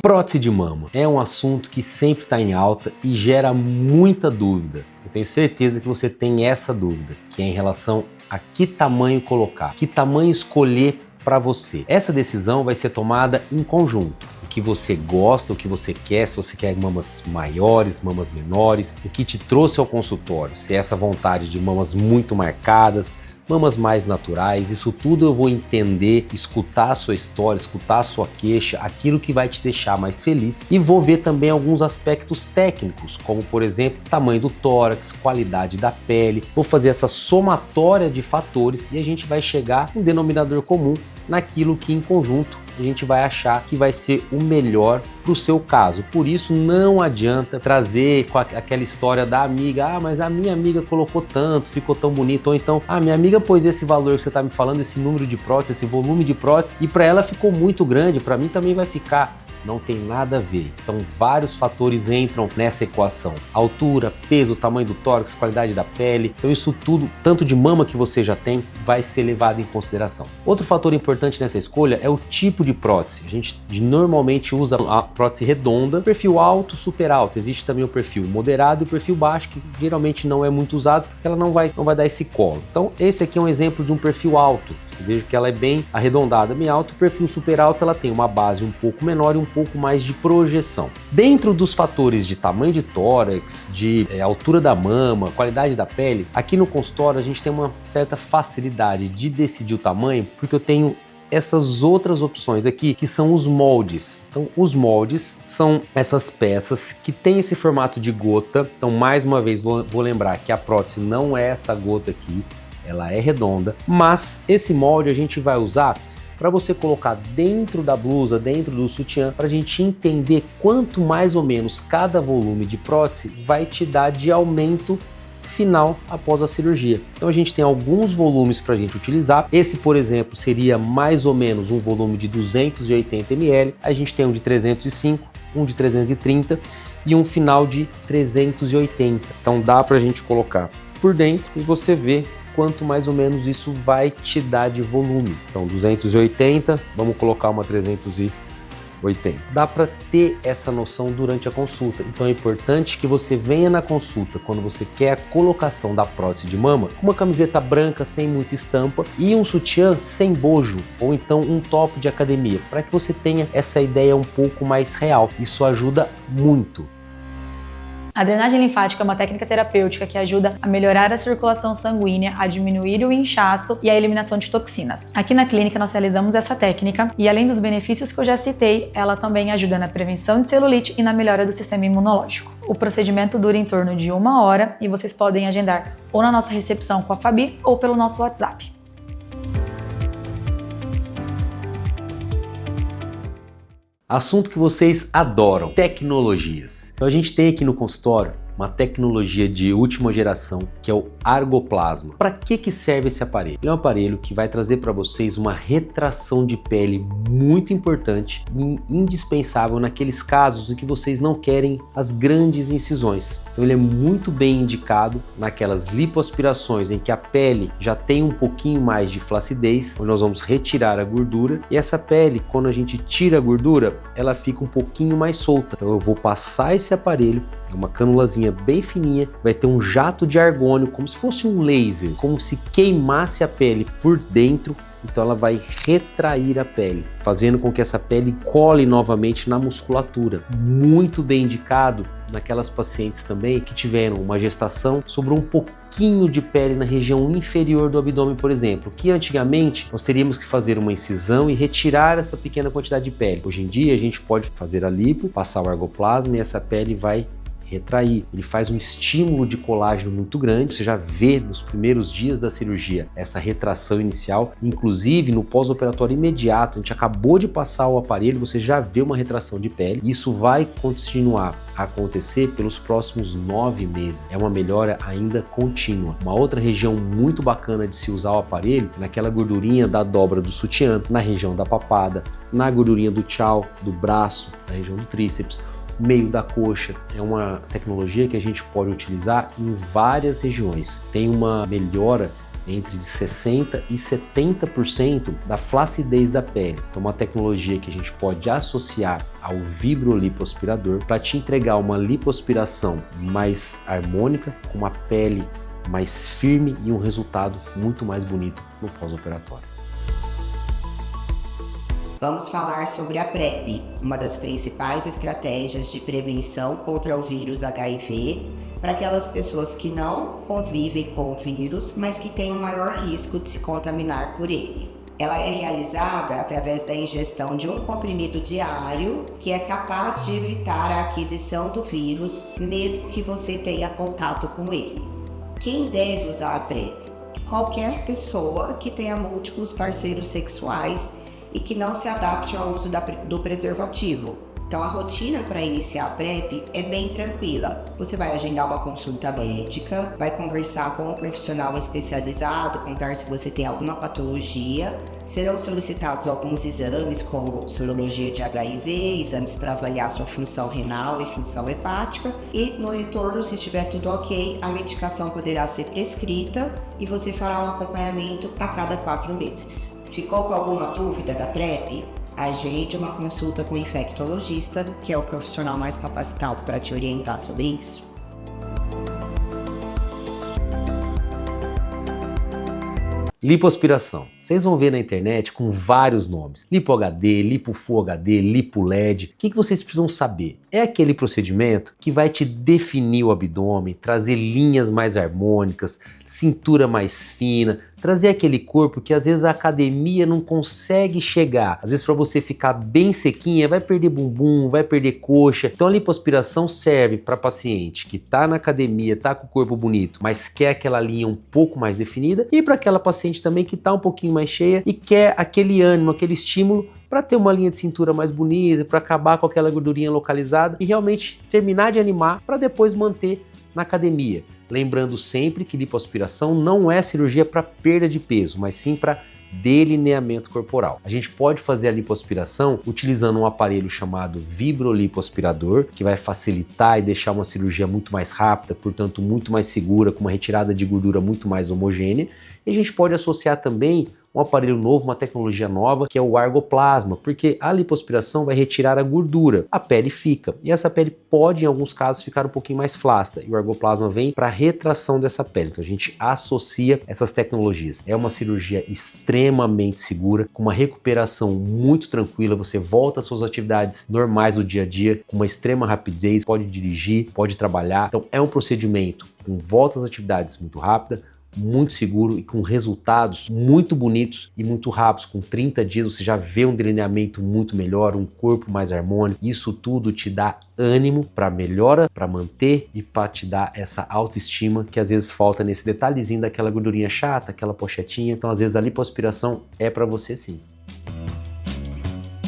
Prótese de mama é um assunto que sempre está em alta e gera muita dúvida. Eu tenho certeza que você tem essa dúvida, que é em relação a que tamanho colocar, que tamanho escolher para você. Essa decisão vai ser tomada em conjunto. O que você gosta, o que você quer, se você quer mamas maiores, mamas menores, o que te trouxe ao consultório, se é essa vontade de mamas muito marcadas, mamas mais naturais, isso tudo eu vou entender, escutar a sua história, escutar a sua queixa, aquilo que vai te deixar mais feliz, e vou ver também alguns aspectos técnicos, como por exemplo, tamanho do tórax, qualidade da pele. Vou fazer essa somatória de fatores e a gente vai chegar a um denominador comum naquilo que em conjunto a gente vai achar que vai ser o melhor para o seu caso. Por isso não adianta trazer com aquela história da amiga, mas a minha amiga colocou tanto, ficou tão bonito, ou então, minha amiga pôs esse valor que você está me falando, esse número de prótese, esse volume de prótese, e para ela ficou muito grande, para mim também vai ficar. Não tem nada a ver. Então vários fatores entram nessa equação. Altura, peso, tamanho do tórax, qualidade da pele. Então isso tudo, tanto de mama que você já tem, vai ser levado em consideração. Outro fator importante nessa escolha é o tipo de prótese. A gente normalmente usa a prótese redonda, perfil alto, super alto. Existe também o perfil moderado e o perfil baixo, que geralmente não é muito usado porque ela não vai dar esse colo. Então esse aqui é um exemplo de um perfil alto. Você veja que ela é bem arredondada, bem alto. O perfil super alto ela tem uma base um pouco menor e um pouco mais de projeção. Dentro dos fatores de tamanho de tórax, de altura da mama, qualidade da pele, aqui no consultório a gente tem uma certa facilidade de decidir o tamanho, porque eu tenho essas outras opções aqui, que são os moldes. Então, os moldes são essas peças que têm esse formato de gota. Então, mais uma vez, vou lembrar que a prótese não é essa gota aqui, ela é redonda, mas esse molde a gente vai usar para você colocar dentro da blusa, dentro do sutiã, para a gente entender quanto mais ou menos cada volume de prótese vai te dar de aumento final após a cirurgia. Então a gente tem alguns volumes para a gente utilizar. Esse, por exemplo, seria mais ou menos um volume de 280 ml. A gente tem um de 305, um de 330 e um final de 380. Então dá para a gente colocar por dentro e você vê quanto mais ou menos isso vai te dar de volume. Então 280, vamos colocar uma 380. Dá para ter essa noção durante a consulta. Então é importante que você venha na consulta quando você quer a colocação da prótese de mama, com uma camiseta branca sem muita estampa e um sutiã sem bojo, ou então um top de academia, para que você tenha essa ideia um pouco mais real. Isso ajuda muito. A drenagem linfática é uma técnica terapêutica que ajuda a melhorar a circulação sanguínea, a diminuir o inchaço e a eliminação de toxinas. Aqui na clínica nós realizamos essa técnica e, além dos benefícios que eu já citei, ela também ajuda na prevenção de celulite e na melhora do sistema imunológico. O procedimento dura em torno de 1 hora e vocês podem agendar ou na nossa recepção com a Fabi ou pelo nosso WhatsApp. Assunto que vocês adoram, tecnologias. Então a gente tem aqui no consultório uma tecnologia de última geração, que é o Argoplasma. Para que serve esse aparelho? Ele é um aparelho que vai trazer para vocês uma retração de pele muito importante e indispensável naqueles casos em que vocês não querem as grandes incisões. Então ele é muito bem indicado naquelas lipoaspirações em que a pele já tem um pouquinho mais de flacidez, onde nós vamos retirar a gordura, e essa pele, quando a gente tira a gordura, ela fica um pouquinho mais solta. Então eu vou passar esse aparelho, é uma canulazinha bem fininha, vai ter um jato de argônio, como se fosse um laser, como se queimasse a pele por dentro. Então ela vai retrair a pele, fazendo com que essa pele cole novamente na musculatura. Muito bem indicado naquelas pacientes também que tiveram uma gestação, sobrou um pouquinho de pele na região inferior do abdômen, por exemplo, que antigamente nós teríamos que fazer uma incisão e retirar essa pequena quantidade de pele. Hoje em dia a gente pode fazer a lipo, passar o Argoplasma e essa pele vai retrair. Ele faz um estímulo de colágeno muito grande, você já vê nos primeiros dias da cirurgia essa retração inicial, inclusive no pós-operatório imediato, a gente acabou de passar o aparelho, você já vê uma retração de pele. Isso vai continuar a acontecer pelos próximos 9 meses, é uma melhora ainda contínua. Uma outra região muito bacana de se usar o aparelho, naquela gordurinha da dobra do sutiã, na região da papada, na gordurinha do tchau, do braço, na região do tríceps, meio da coxa. É uma tecnologia que a gente pode utilizar em várias regiões. Tem uma melhora entre de 60% e 70% da flacidez da pele. Então, uma tecnologia que a gente pode associar ao vibrolipoaspirador para te entregar uma lipoaspiração mais harmônica, com uma pele mais firme e um resultado muito mais bonito no pós-operatório. Vamos falar sobre a PrEP, uma das principais estratégias de prevenção contra o vírus HIV para aquelas pessoas que não convivem com o vírus, mas que têm um maior risco de se contaminar por ele. Ela é realizada através da ingestão de um comprimido diário que é capaz de evitar a aquisição do vírus, mesmo que você tenha contato com ele. Quem deve usar a PrEP? Qualquer pessoa que tenha múltiplos parceiros sexuais e que não se adapte ao uso do preservativo. Então a rotina para iniciar a PrEP é bem tranquila. Você vai agendar uma consulta médica, vai conversar com um profissional especializado, contar se você tem alguma patologia. Serão solicitados alguns exames como sorologia de HIV, exames para avaliar sua função renal e função hepática. E no retorno, se estiver tudo ok, a medicação poderá ser prescrita e você fará um acompanhamento a cada 4 meses. Ficou com alguma dúvida da PrEP? Agende uma consulta com o infectologista, que é o profissional mais capacitado para te orientar sobre isso. Lipoaspiração. Vocês vão ver na internet com vários nomes. Lipo HD, Lipo Full HD, Lipo LED. O que vocês precisam saber? É aquele procedimento que vai te definir o abdômen, trazer linhas mais harmônicas, cintura mais fina, trazer aquele corpo que às vezes a academia não consegue chegar. Às vezes para você ficar bem sequinha, vai perder bumbum, vai perder coxa. Então a lipoaspiração serve para paciente que tá na academia, tá com o corpo bonito, mas quer aquela linha um pouco mais definida, e para aquela paciente também que tá um pouquinho mais cheia e quer aquele ânimo, aquele estímulo para ter uma linha de cintura mais bonita, para acabar com aquela gordurinha localizada e realmente terminar de animar para depois manter na academia. Lembrando sempre que lipoaspiração não é cirurgia para perda de peso, mas sim para delineamento corporal. A gente pode fazer a lipoaspiração utilizando um aparelho chamado vibrolipoaspirador, que vai facilitar e deixar uma cirurgia muito mais rápida, portanto muito mais segura, com uma retirada de gordura muito mais homogênea. E a gente pode associar também um aparelho novo, uma tecnologia nova, que é o argoplasma, porque a lipoaspiração vai retirar a gordura, a pele fica, e essa pele pode em alguns casos ficar um pouquinho mais flácida, e o argoplasma vem para a retração dessa pele. Então a gente associa essas tecnologias. É uma cirurgia extremamente segura, com uma recuperação muito tranquila, você volta às suas atividades normais do dia a dia, com uma extrema rapidez, pode dirigir, pode trabalhar. Então é um procedimento com volta às atividades muito rápida, muito seguro e com resultados muito bonitos e muito rápidos. Com 30 dias você já vê um delineamento muito melhor, um corpo mais harmônico. Isso tudo te dá ânimo para melhora, para manter e para te dar essa autoestima que às vezes falta nesse detalhezinho daquela gordurinha chata, aquela pochetinha. Então às vezes a lipoaspiração é para você sim.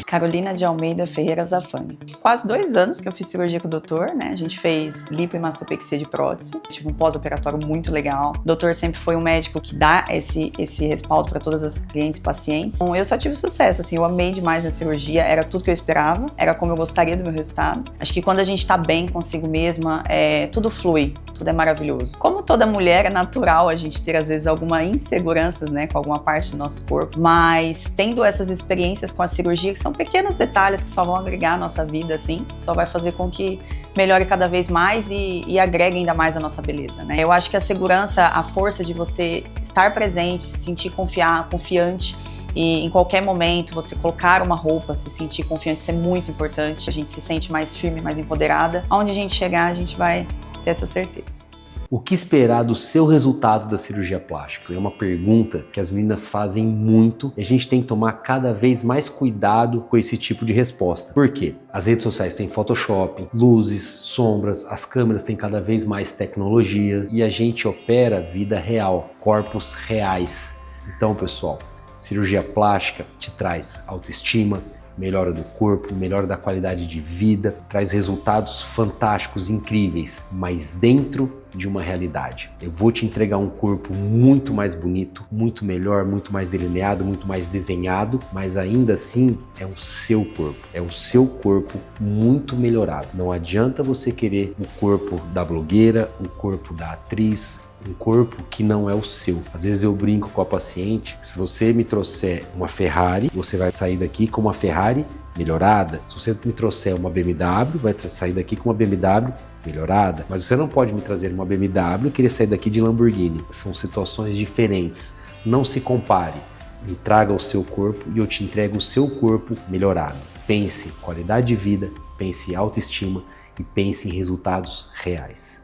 Carolina de Almeida Ferreira Zafani. Quase 2 anos que eu fiz cirurgia com o doutor, né? A gente fez lipo e mastopexia de prótese. Tive um pós-operatório muito legal. O doutor sempre foi um médico que dá esse respaldo para todas as clientes e pacientes. Então, eu só tive sucesso, assim, eu amei demais na cirurgia, era tudo que eu esperava, era como eu gostaria do meu resultado. Acho que quando a gente tá bem consigo mesma, tudo flui, tudo é maravilhoso. Como toda mulher, é natural a gente ter, às vezes, alguma inseguranças, né, com alguma parte do nosso corpo, mas tendo essas experiências com a cirurgia, que são pequenos detalhes que só vão agregar a nossa vida, assim, só vai fazer com que melhore cada vez mais e agregue ainda mais a nossa beleza, né? Eu acho que a segurança, a força de você estar presente, se sentir confiante e em qualquer momento você colocar uma roupa, se sentir confiante, isso é muito importante. A gente se sente mais firme, mais empoderada. Aonde a gente chegar, a gente vai ter essa certeza. O que esperar do seu resultado da cirurgia plástica? É uma pergunta que as meninas fazem muito e a gente tem que tomar cada vez mais cuidado com esse tipo de resposta. Por quê? As redes sociais têm Photoshop, luzes, sombras, as câmeras têm cada vez mais tecnologia e a gente opera vida real, corpos reais. Então, pessoal, cirurgia plástica te traz autoestima, melhora do corpo, melhora da qualidade de vida, traz resultados fantásticos, incríveis, mas dentro de uma realidade. Eu vou te entregar um corpo muito mais bonito, muito melhor, muito mais delineado, muito mais desenhado, mas ainda assim é o seu corpo. É o seu corpo muito melhorado. Não adianta você querer o corpo da blogueira, o corpo da atriz, um corpo que não é o seu. Às vezes eu brinco com a paciente que se você me trouxer uma Ferrari, você vai sair daqui com uma Ferrari melhorada. Se você me trouxer uma BMW, vai sair daqui com uma BMW melhorada. Mas você não pode me trazer uma BMW e querer sair daqui de Lamborghini. São situações diferentes. Não se compare. Me traga o seu corpo e eu te entrego o seu corpo melhorado. Pense em qualidade de vida, pense em autoestima e pense em resultados reais.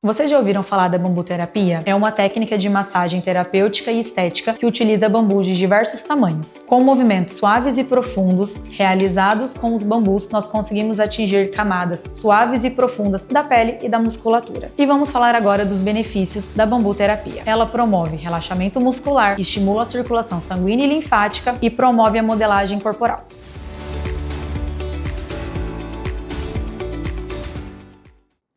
Vocês já ouviram falar da bambuterapia? É uma técnica de massagem terapêutica e estética que utiliza bambus de diversos tamanhos. Com movimentos suaves e profundos, realizados com os bambus, nós conseguimos atingir camadas suaves e profundas da pele e da musculatura. E vamos falar agora dos benefícios da bambuterapia. Ela promove relaxamento muscular, estimula a circulação sanguínea e linfática e promove a modelagem corporal.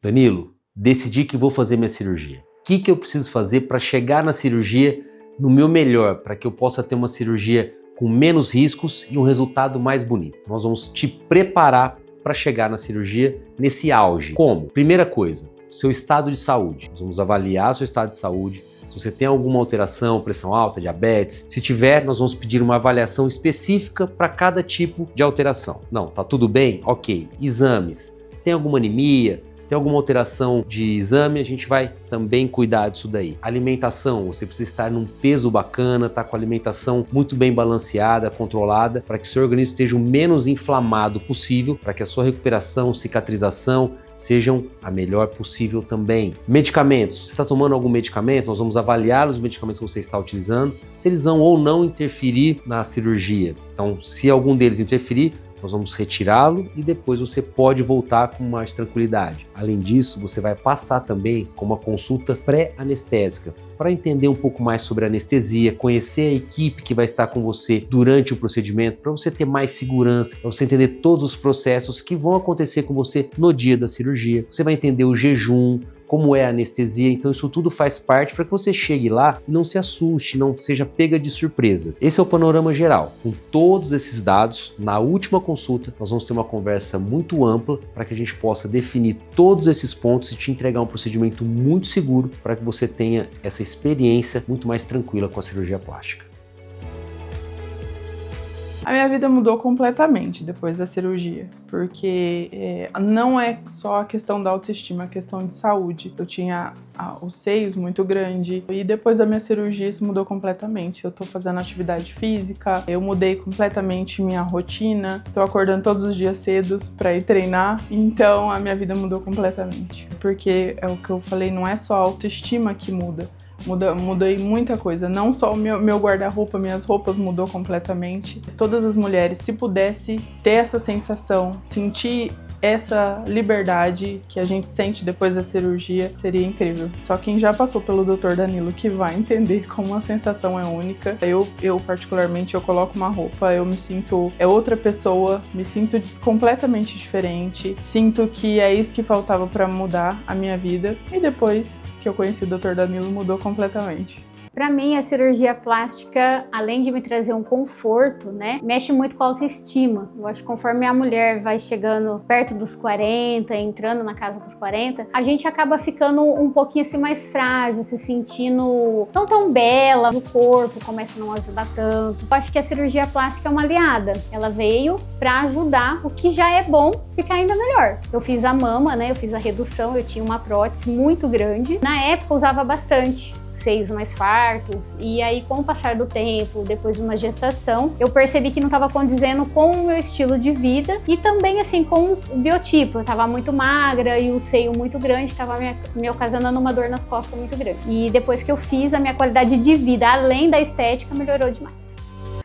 Danilo, decidi que vou fazer minha cirurgia. O que eu preciso fazer para chegar na cirurgia no meu melhor, para que eu possa ter uma cirurgia com menos riscos e um resultado mais bonito? Nós vamos te preparar para chegar na cirurgia nesse auge. Como? Primeira coisa, seu estado de saúde. Nós vamos avaliar seu estado de saúde. Se você tem alguma alteração, pressão alta, diabetes, se tiver, nós vamos pedir uma avaliação específica para cada tipo de alteração. Não, tá tudo bem? Ok. Exames. Tem alguma anemia? Tem alguma alteração de exame, a gente vai também cuidar disso daí. Alimentação, você precisa estar num peso bacana, tá com a alimentação muito bem balanceada, controlada, para que seu organismo esteja o menos inflamado possível, para que a sua recuperação, cicatrização sejam a melhor possível também. Medicamentos, você está tomando algum medicamento, nós vamos avaliar os medicamentos que você está utilizando, se eles vão ou não interferir na cirurgia. Então, se algum deles interferir, nós vamos retirá-lo e depois você pode voltar com mais tranquilidade. Além disso, você vai passar também com uma consulta pré-anestésica para entender um pouco mais sobre a anestesia, conhecer a equipe que vai estar com você durante o procedimento, para você ter mais segurança, para você entender todos os processos que vão acontecer com você no dia da cirurgia. Você vai entender o jejum, como é a anestesia, então isso tudo faz parte para que você chegue lá e não se assuste, não seja pega de surpresa. Esse é o panorama geral. Com todos esses dados, na última consulta, nós vamos ter uma conversa muito ampla para que a gente possa definir todos esses pontos e te entregar um procedimento muito seguro para que você tenha essa experiência muito mais tranquila com a cirurgia plástica. A minha vida mudou completamente depois da cirurgia, porque não é só a questão da autoestima, é a questão de saúde. Eu tinha os seios muito grandes e depois da minha cirurgia isso mudou completamente. Eu tô fazendo atividade física, eu mudei completamente minha rotina, tô acordando todos os dias cedo para ir treinar, então a minha vida mudou completamente. Porque é o que eu falei, não é só a autoestima que muda. Mudei muita coisa, não só o meu guarda-roupa, minhas roupas mudou completamente. Todas as mulheres, se pudesse ter essa sensação, sentir essa liberdade que a gente sente depois da cirurgia, seria incrível. Só quem já passou pelo Dr. Danilo que vai entender como a sensação é única. Eu particularmente, eu coloco uma roupa, eu me sinto outra pessoa, me sinto completamente diferente, sinto que é isso que faltava para mudar a minha vida. E depois que eu conheci o Dr. Danilo, mudou completamente. Para mim, a cirurgia plástica, além de me trazer um conforto, né, mexe muito com a autoestima. Eu acho que conforme a mulher vai chegando perto dos 40, entrando na casa dos 40, a gente acaba ficando um pouquinho assim mais frágil, se sentindo não tão bela, o corpo começa a não ajudar tanto. Eu acho que a cirurgia plástica é uma aliada. Ela veio para ajudar o que já é bom ficar ainda melhor. Eu fiz a mama, né, eu fiz a redução, eu tinha uma prótese muito grande. Na época, eu usava bastante, seios mais fartos, e aí com o passar do tempo, depois de uma gestação, eu percebi que não estava condizendo com o meu estilo de vida e também assim com o biotipo. Eu estava muito magra e o seio muito grande, estava me ocasionando uma dor nas costas muito grande. E depois que eu fiz, a minha qualidade de vida, além da estética, melhorou demais.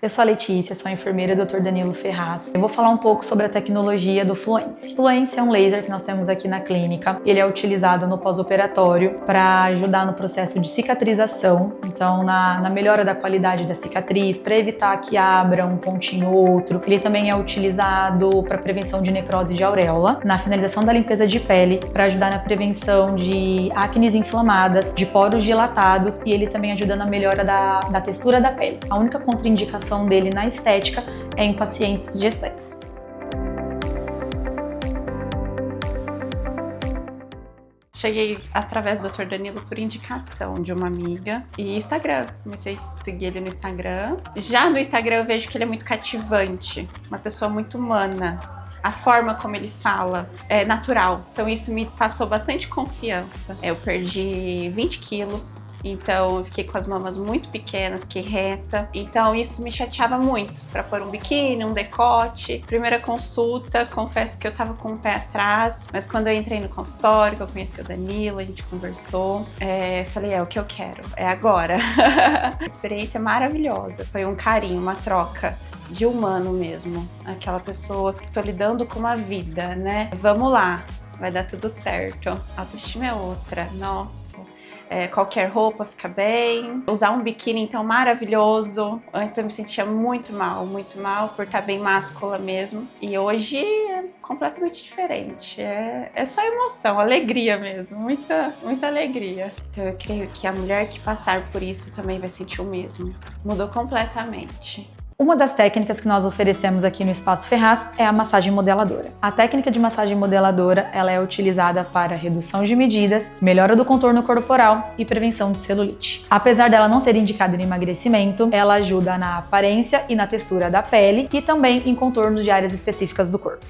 Eu sou a Letícia, sou a enfermeira do Dr. Danilo Ferraz. Eu vou falar um pouco sobre a tecnologia do Fluence. Fluence é um laser que nós temos aqui na clínica. Ele é utilizado no pós-operatório para ajudar no processo de cicatrização, então na melhora da qualidade da cicatriz, para evitar que abra um pontinho ou outro. Ele também é utilizado para prevenção de necrose de auréola, na finalização da limpeza de pele, para ajudar na prevenção de acnes inflamadas, de poros dilatados, e ele também ajuda na melhora da textura da pele. A única contraindicação dele na estética é em pacientes gestantes. Cheguei através do Dr. Danilo por indicação de uma amiga e Instagram. Comecei a seguir ele no Instagram. Já no Instagram eu vejo que ele é muito cativante, uma pessoa muito humana. A forma como ele fala é natural, então isso me passou bastante confiança. Eu perdi 20 quilos, então eu fiquei com as mamas muito pequenas, fiquei reta. Então isso me chateava muito, para pôr um biquíni, um decote. Primeira consulta, confesso que eu tava com o pé atrás, mas quando eu entrei no consultório, que eu conheci o Danilo, a gente conversou, falei, é o que eu quero, é agora. Experiência maravilhosa, foi um carinho, uma troca de humano mesmo, aquela pessoa que tô lidando com uma vida, né? Vamos lá, vai dar tudo certo. A autoestima é outra, nossa. Qualquer roupa fica bem. Usar um biquíni, então, maravilhoso. Antes eu me sentia muito mal por estar bem máscula mesmo. E hoje é completamente diferente. É só emoção, alegria mesmo, muita alegria. Então eu creio que a mulher que passar por isso também vai sentir o mesmo. Mudou completamente. Uma das técnicas que nós oferecemos aqui no Espaço Ferraz é a massagem modeladora. A técnica de massagem modeladora, ela é utilizada para redução de medidas, melhora do contorno corporal e prevenção de celulite. Apesar dela não ser indicada em emagrecimento, ela ajuda na aparência e na textura da pele e também em contornos de áreas específicas do corpo.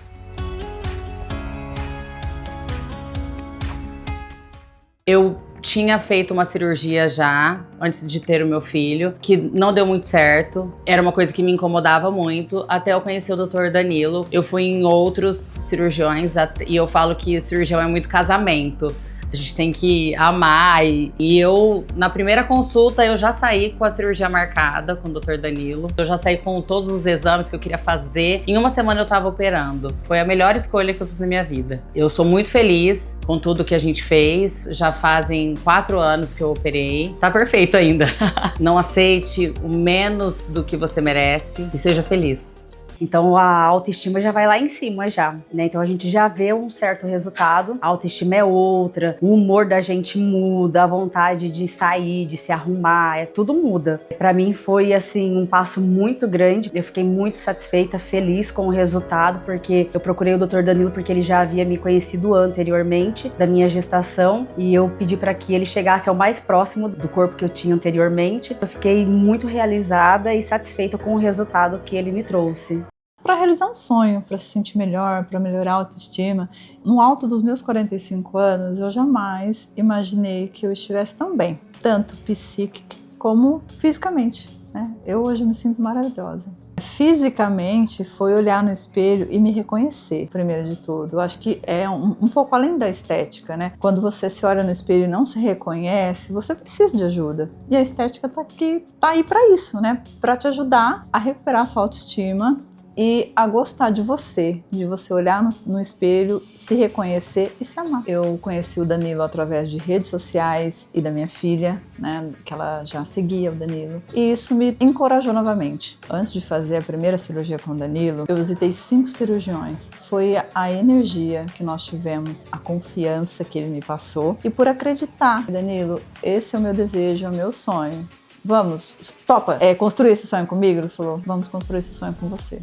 Eu tinha feito uma cirurgia já, antes de ter o meu filho, que não deu muito certo. Era uma coisa que me incomodava muito, até eu conhecer o Dr. Danilo. Eu fui em outros cirurgiões e eu falo que cirurgião é muito casamento. A gente tem que amar e eu, na primeira consulta, eu já saí com a cirurgia marcada com o Dr. Danilo. Eu já saí com todos os exames que eu queria fazer. Em uma semana eu tava operando. Foi a melhor escolha que eu fiz na minha vida. Eu sou muito feliz com tudo que a gente fez. Já fazem 4 anos que eu operei. Tá perfeito ainda. Não aceite o menos do que você merece e seja feliz. Então a autoestima já vai lá em cima já, né? Então a gente já vê um certo resultado, a autoestima é outra, o humor da gente muda, a vontade de sair, de se arrumar, tudo muda. Pra mim foi assim um passo muito grande, eu fiquei muito satisfeita, feliz com o resultado, porque eu procurei o Dr. Danilo porque ele já havia me conhecido anteriormente da minha gestação e eu pedi para que ele chegasse ao mais próximo do corpo que eu tinha anteriormente. Eu fiquei muito realizada e satisfeita com o resultado que ele me trouxe. Para realizar um sonho, para se sentir melhor, para melhorar a autoestima. No alto dos meus 45 anos, eu jamais imaginei que eu estivesse tão bem, tanto psíquica como fisicamente, né? Eu hoje me sinto maravilhosa. Fisicamente foi olhar no espelho e me reconhecer, primeiro de tudo. Eu acho que é um pouco além da estética, né? Quando você se olha no espelho e não se reconhece, você precisa de ajuda. E a estética tá aí para isso, né? Para te ajudar a recuperar a sua autoestima e a gostar de você olhar no espelho, se reconhecer e se amar. Eu conheci o Danilo através de redes sociais e da minha filha, né, que ela já seguia o Danilo, e isso me encorajou novamente. Antes de fazer a primeira cirurgia com o Danilo, eu visitei 5 cirurgiões. Foi a energia que nós tivemos, a confiança que ele me passou e por acreditar. Danilo, esse é o meu desejo, é o meu sonho. Vamos, topa construir esse sonho comigo? Ele falou, vamos construir esse sonho com você.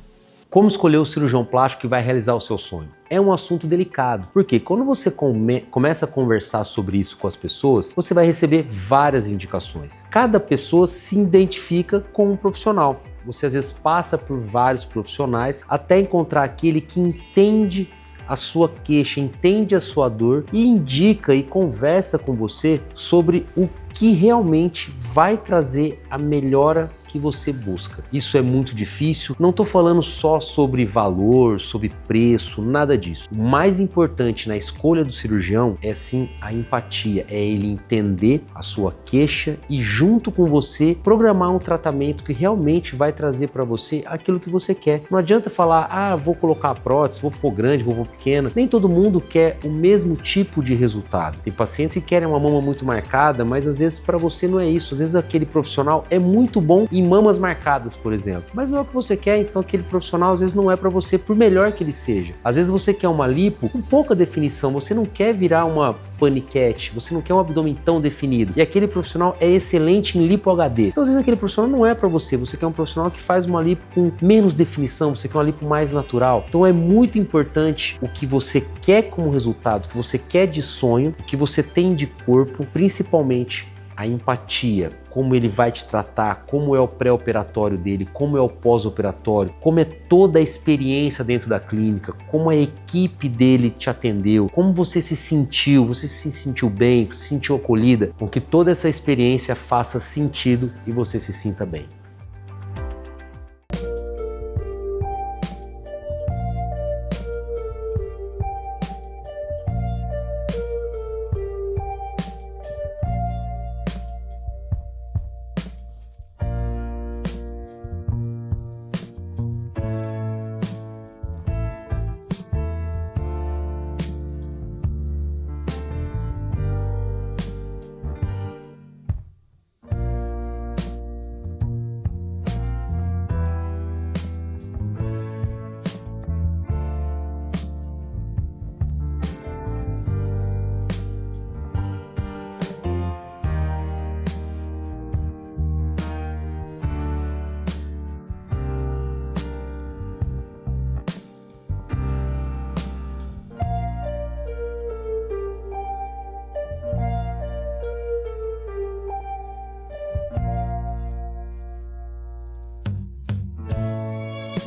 Como escolher o cirurgião plástico que vai realizar o seu sonho? É um assunto delicado, porque quando você começa a conversar sobre isso com as pessoas, você vai receber várias indicações. Cada pessoa se identifica com um profissional. Você às vezes passa por vários profissionais até encontrar aquele que entende a sua queixa, entende a sua dor e indica e conversa com você sobre o que realmente vai trazer a melhora que você busca. Isso é muito difícil, não estou falando só sobre valor, sobre preço, nada disso. O mais importante na escolha do cirurgião é sim a empatia, é ele entender a sua queixa e junto com você programar um tratamento que realmente vai trazer para você aquilo que você quer. Não adianta falar, vou colocar a prótese, vou pôr grande, vou pôr pequena. Nem todo mundo quer o mesmo tipo de resultado. Tem pacientes que querem uma mama muito marcada, mas às vezes para você não é isso. Às vezes aquele profissional é muito bom em mamas marcadas, por exemplo, mas não é o que você quer, então aquele profissional às vezes não é para você, por melhor que ele seja. Às vezes você quer uma lipo com pouca definição, você não quer virar uma paniquete, você não quer um abdômen tão definido, e aquele profissional é excelente em lipo HD. Então às vezes aquele profissional não é para você, você quer um profissional que faz uma lipo com menos definição, você quer uma lipo mais natural. Então é muito importante o que você quer como resultado, o que você quer de sonho, o que você tem de corpo, principalmente a empatia, como ele vai te tratar, como é o pré-operatório dele, como é o pós-operatório, como é toda a experiência dentro da clínica, como a equipe dele te atendeu, como você se sentiu bem, se sentiu acolhida, com que toda essa experiência faça sentido e você se sinta bem.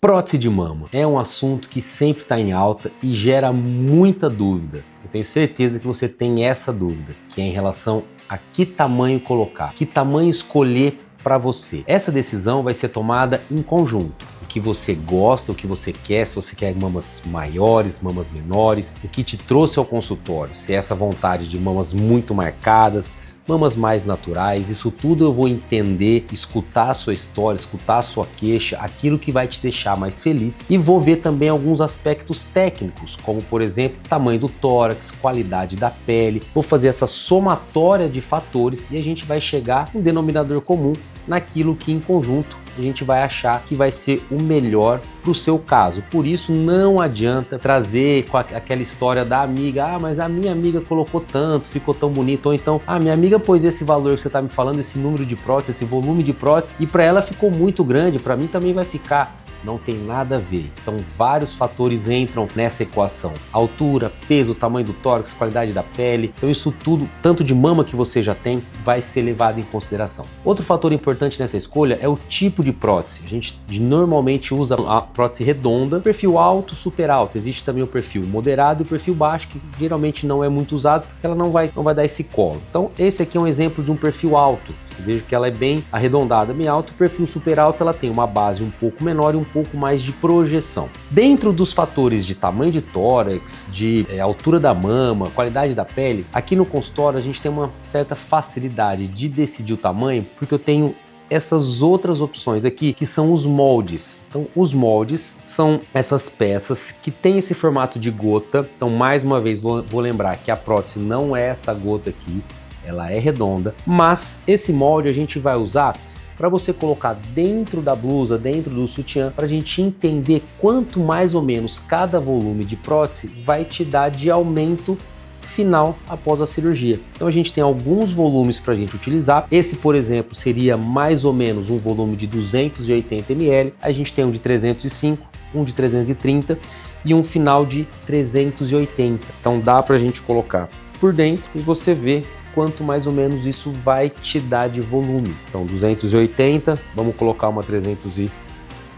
Prótese de mama é um assunto que sempre está em alta e gera muita dúvida. Eu tenho certeza que você tem essa dúvida, que é em relação a que tamanho colocar, que tamanho escolher para você. Essa decisão vai ser tomada em conjunto. O que você gosta, o que você quer, se você quer mamas maiores, mamas menores, o que te trouxe ao consultório, se é essa vontade de mamas muito marcadas, mamas mais naturais, isso tudo eu vou entender, escutar a sua história, escutar a sua queixa, aquilo que vai te deixar mais feliz, e vou ver também alguns aspectos técnicos, como por exemplo, tamanho do tórax, qualidade da pele. Vou fazer essa somatória de fatores e a gente vai chegar a um denominador comum naquilo que em conjunto a gente vai achar que vai ser o melhor para o seu caso. Por isso não adianta trazer com aquela história da amiga, mas a minha amiga colocou tanto, ficou tão bonito, ou então, minha amiga pôs esse valor que você está me falando, esse número de prótese, esse volume de prótese, e para ela ficou muito grande, para mim também vai ficar. Não tem nada a ver. Então vários fatores entram nessa equação. Altura, peso, tamanho do tórax, qualidade da pele. Então isso tudo, tanto de mama que você já tem, vai ser levado em consideração. Outro fator importante nessa escolha é o tipo de prótese. A gente normalmente usa a prótese redonda, perfil alto, super alto. Existe também o perfil moderado e o perfil baixo, que geralmente não é muito usado porque ela não vai dar esse colo. Então esse aqui é um exemplo de um perfil alto. Você veja que ela é bem arredondada, bem alto. O perfil super alto ela tem uma base um pouco menor e um pouco mais de projeção. Dentro dos fatores de tamanho de tórax, de altura da mama, qualidade da pele, aqui no consultório a gente tem uma certa facilidade de decidir o tamanho, porque eu tenho essas outras opções aqui, que são os moldes. Então, os moldes são essas peças que têm esse formato de gota. Então, mais uma vez, vou lembrar que a prótese não é essa gota aqui, ela é redonda, mas esse molde a gente vai usar para você colocar dentro da blusa, dentro do sutiã, para a gente entender quanto mais ou menos cada volume de prótese vai te dar de aumento final após a cirurgia. Então a gente tem alguns volumes para a gente utilizar. Esse, por exemplo, seria mais ou menos um volume de 280 ml. A gente tem um de 305, um de 330 e um final de 380. Então dá para a gente colocar por dentro e você vê quanto mais ou menos isso vai te dar de volume. Então 280, vamos colocar uma 330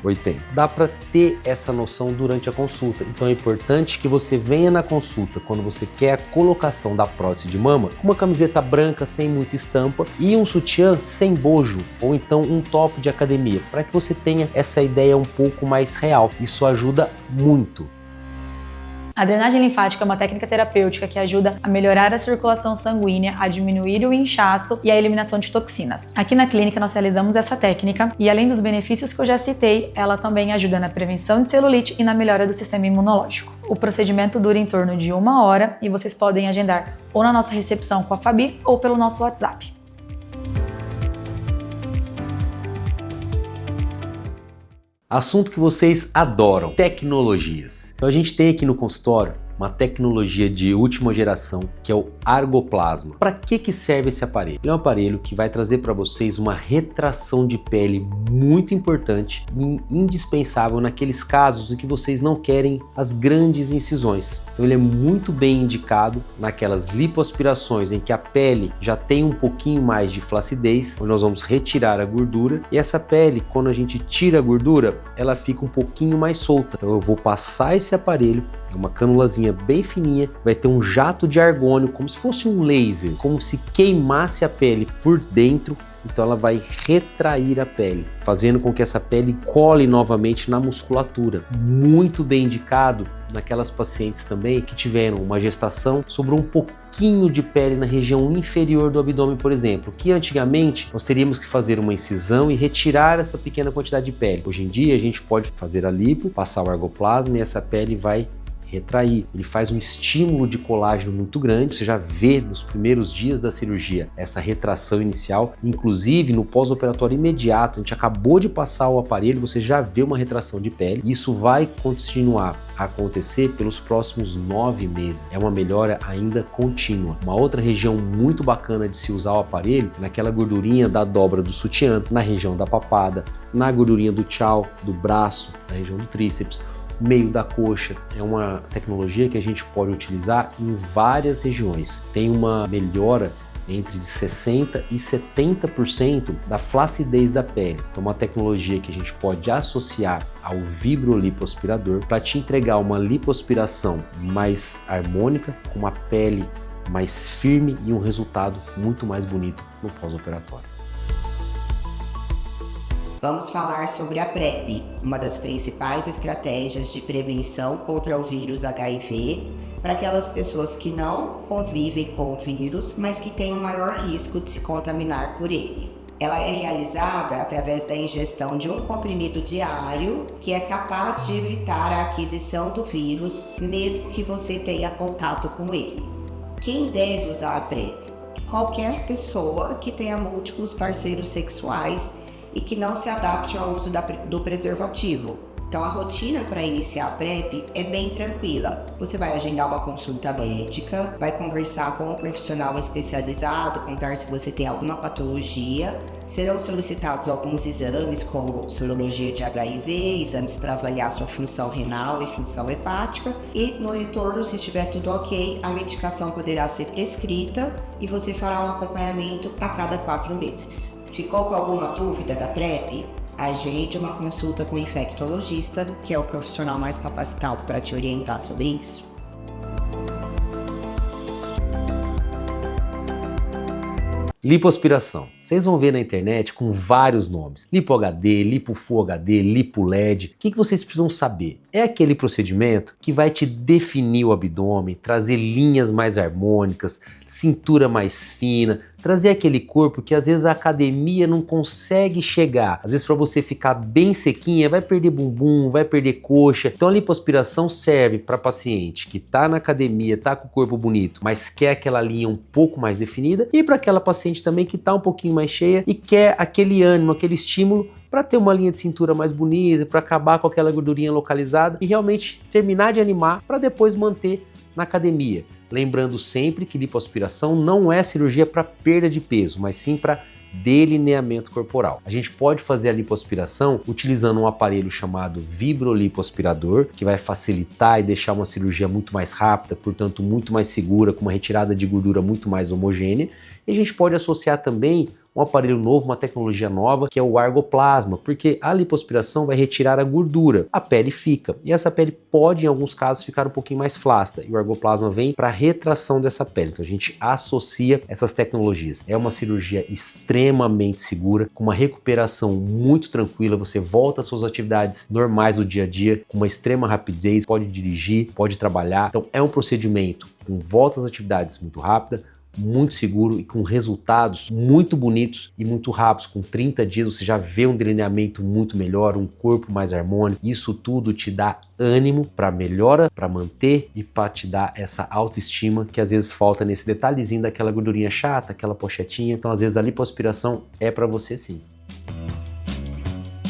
80. Dá para ter essa noção durante a consulta, então é importante que você venha na consulta quando você quer a colocação da prótese de mama com uma camiseta branca sem muita estampa e um sutiã sem bojo, ou então um top de academia, para que você tenha essa ideia um pouco mais real. Isso ajuda muito. A drenagem linfática é uma técnica terapêutica que ajuda a melhorar a circulação sanguínea, a diminuir o inchaço e a eliminação de toxinas. Aqui na clínica nós realizamos essa técnica e, além dos benefícios que eu já citei, ela também ajuda na prevenção de celulite e na melhora do sistema imunológico. O procedimento dura em torno de 1 hora e vocês podem agendar ou na nossa recepção com a Fabi ou pelo nosso WhatsApp. Assunto que vocês adoram: tecnologias. Então a gente tem aqui no consultório uma tecnologia de última geração, que é o Argoplasma. Para que serve esse aparelho? Ele é um aparelho que vai trazer para vocês uma retração de pele muito importante e indispensável naqueles casos em que vocês não querem as grandes incisões. Então ele é muito bem indicado naquelas lipoaspirações em que a pele já tem um pouquinho mais de flacidez, onde nós vamos retirar a gordura, e essa pele, quando a gente tira a gordura, ela fica um pouquinho mais solta. Então eu vou passar esse aparelho, é uma canulazinha bem fininha, vai ter um jato de argônio, como se fosse um laser, como se queimasse a pele por dentro. Então ela vai retrair a pele, fazendo com que essa pele cole novamente na musculatura. Muito bem indicado naquelas pacientes também que tiveram uma gestação, sobrou um pouquinho de pele na região inferior do abdômen, por exemplo, que antigamente nós teríamos que fazer uma incisão e retirar essa pequena quantidade de pele. Hoje em dia a gente pode fazer a lipo, passar o Argoplasma e essa pele vai retrair. Ele faz um estímulo de colágeno muito grande, você já vê nos primeiros dias da cirurgia essa retração inicial, inclusive no pós-operatório imediato, a gente acabou de passar o aparelho, você já vê uma retração de pele. Isso vai continuar a acontecer pelos próximos 9 meses, é uma melhora ainda contínua. Uma outra região muito bacana de se usar o aparelho, naquela gordurinha da dobra do sutiã, na região da papada, na gordurinha do tchau, do braço, na região do tríceps, meio da coxa. É uma tecnologia que a gente pode utilizar em várias regiões. Tem uma melhora entre de 60% e 70% da flacidez da pele. Então uma tecnologia que a gente pode associar ao vibrolipoaspirador para te entregar uma lipoaspiração mais harmônica, com uma pele mais firme e um resultado muito mais bonito no pós-operatório. Vamos falar sobre a PrEP, uma das principais estratégias de prevenção contra o vírus HIV para aquelas pessoas que não convivem com o vírus, mas que têm um maior risco de se contaminar por ele. Ela é realizada através da ingestão de um comprimido diário que é capaz de evitar a aquisição do vírus, mesmo que você tenha contato com ele. Quem deve usar a PrEP? Qualquer pessoa que tenha múltiplos parceiros sexuais e que não se adapte ao uso do preservativo. Então a rotina para iniciar a PrEP é bem tranquila. Você vai agendar uma consulta médica, vai conversar com um profissional especializado, contar se você tem alguma patologia. Serão solicitados alguns exames como sorologia de HIV, exames para avaliar sua função renal e função hepática. E no retorno, se estiver tudo ok, a medicação poderá ser prescrita e você fará um acompanhamento a cada 4 meses. Ficou com alguma dúvida da PrEP? Agende uma consulta com o infectologista, que é o profissional mais capacitado para te orientar sobre isso. Lipoaspiração. Vocês vão ver na internet com vários nomes. Lipo HD, Lipo Full HD, Lipo LED. O que vocês precisam saber? É aquele procedimento que vai te definir o abdômen, trazer linhas mais harmônicas, cintura mais fina, trazer aquele corpo que às vezes a academia não consegue chegar. Às vezes para você ficar bem sequinha, vai perder bumbum, vai perder coxa. Então a lipoaspiração serve para paciente que está na academia, está com o corpo bonito, mas quer aquela linha um pouco mais definida, e para aquela paciente também que está um pouquinho mais cheia e quer aquele ânimo, aquele estímulo para ter uma linha de cintura mais bonita, para acabar com aquela gordurinha localizada e realmente terminar de animar para depois manter na academia. Lembrando sempre que lipoaspiração não é cirurgia para perda de peso, mas sim para delineamento corporal. A gente pode fazer a lipoaspiração utilizando um aparelho chamado vibrolipoaspirador, que vai facilitar e deixar uma cirurgia muito mais rápida, portanto muito mais segura, com uma retirada de gordura muito mais homogênea. E a gente pode associar também um aparelho novo, uma tecnologia nova, que é o argoplasma, porque a lipoaspiração vai retirar a gordura, a pele fica, e essa pele pode, em alguns casos, ficar um pouquinho mais flácida, e o argoplasma vem para retração dessa pele. Então a gente associa essas tecnologias. É uma cirurgia extremamente segura, com uma recuperação muito tranquila, você volta às suas atividades normais do dia a dia, com uma extrema rapidez, pode dirigir, pode trabalhar. Então é um procedimento com volta às atividades muito rápida, muito seguro e com resultados muito bonitos e muito rápidos. Com 30 dias você já vê um delineamento muito melhor, um corpo mais harmônico. Isso tudo te dá ânimo para melhora, para manter e para te dar essa autoestima que às vezes falta nesse detalhezinho daquela gordurinha chata, aquela pochetinha. Então às vezes a lipoaspiração é para você sim.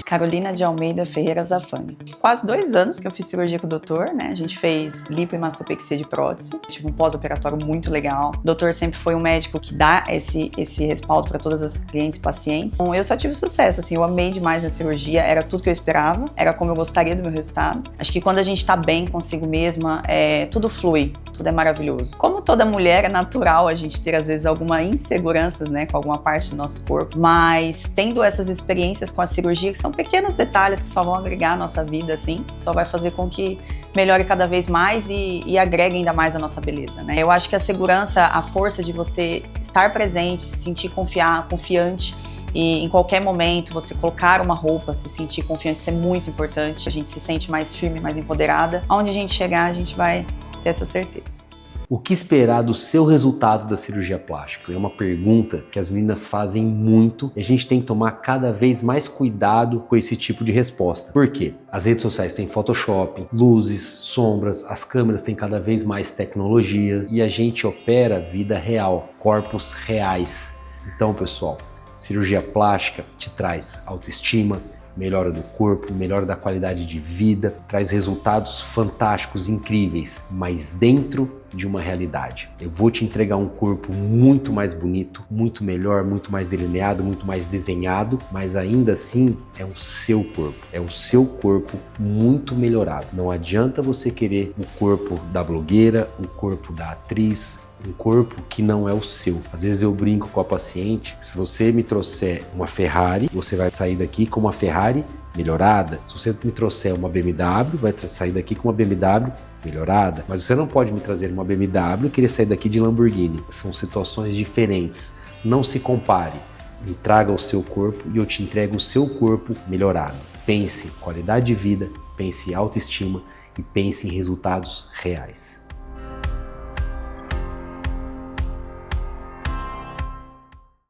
Carolina de Almeida Ferreira Zafani. Quase 2 anos que eu fiz cirurgia com o doutor, né? A gente fez lipo e mastopexia de prótese. Tive um pós-operatório muito legal. O doutor sempre foi um médico que dá esse respaldo para todas as clientes e pacientes. Então, eu só tive sucesso, assim, eu amei demais a cirurgia, era tudo que eu esperava, era como eu gostaria do meu resultado. Acho que quando a gente tá bem consigo mesma, tudo flui, tudo é maravilhoso. Como toda mulher, é natural a gente ter, às vezes, alguma inseguranças, né, com alguma parte do nosso corpo, mas tendo essas experiências com a cirurgia, que são pequenos detalhes que só vão agregar a nossa vida, assim, só vai fazer com que melhore cada vez mais e agregue ainda mais a nossa beleza, né? Eu acho que a segurança, a força de você estar presente, se sentir confiante e em qualquer momento você colocar uma roupa, se sentir confiante, isso é muito importante. A gente se sente mais firme, mais empoderada. Aonde a gente chegar, a gente vai ter essa certeza. O que esperar do seu resultado da cirurgia plástica? É uma pergunta que as meninas fazem muito e a gente tem que tomar cada vez mais cuidado com esse tipo de resposta. Por quê? As redes sociais têm Photoshop, luzes, sombras, as câmeras têm cada vez mais tecnologia e a gente opera vida real, corpos reais. Então, pessoal, cirurgia plástica te traz autoestima, melhora do corpo, melhora da qualidade de vida, traz resultados fantásticos, incríveis, mas dentro de uma realidade. Eu vou te entregar um corpo muito mais bonito, muito melhor, muito mais delineado, muito mais desenhado, mas ainda assim é o seu corpo. É o seu corpo muito melhorado. Não adianta você querer o corpo da blogueira, o corpo da atriz, um corpo que não é o seu. Às vezes eu brinco com a paciente que se você me trouxer uma Ferrari, você vai sair daqui com uma Ferrari melhorada. Se você me trouxer uma BMW, vai sair daqui com uma BMW melhorada. Mas você não pode me trazer uma BMW e querer sair daqui de Lamborghini. São situações diferentes. Não se compare. Me traga o seu corpo e eu te entrego o seu corpo melhorado. Pense em qualidade de vida, pense em autoestima e pense em resultados reais.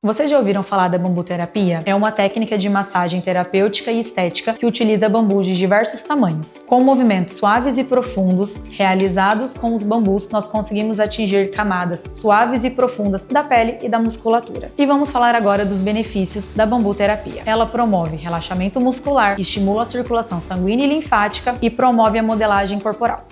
Vocês já ouviram falar da bambuterapia? É uma técnica de massagem terapêutica e estética que utiliza bambus de diversos tamanhos. Com movimentos suaves e profundos, realizados com os bambus, nós conseguimos atingir camadas suaves e profundas da pele e da musculatura. E vamos falar agora dos benefícios da bambuterapia. Ela promove relaxamento muscular, estimula a circulação sanguínea e linfática e promove a modelagem corporal.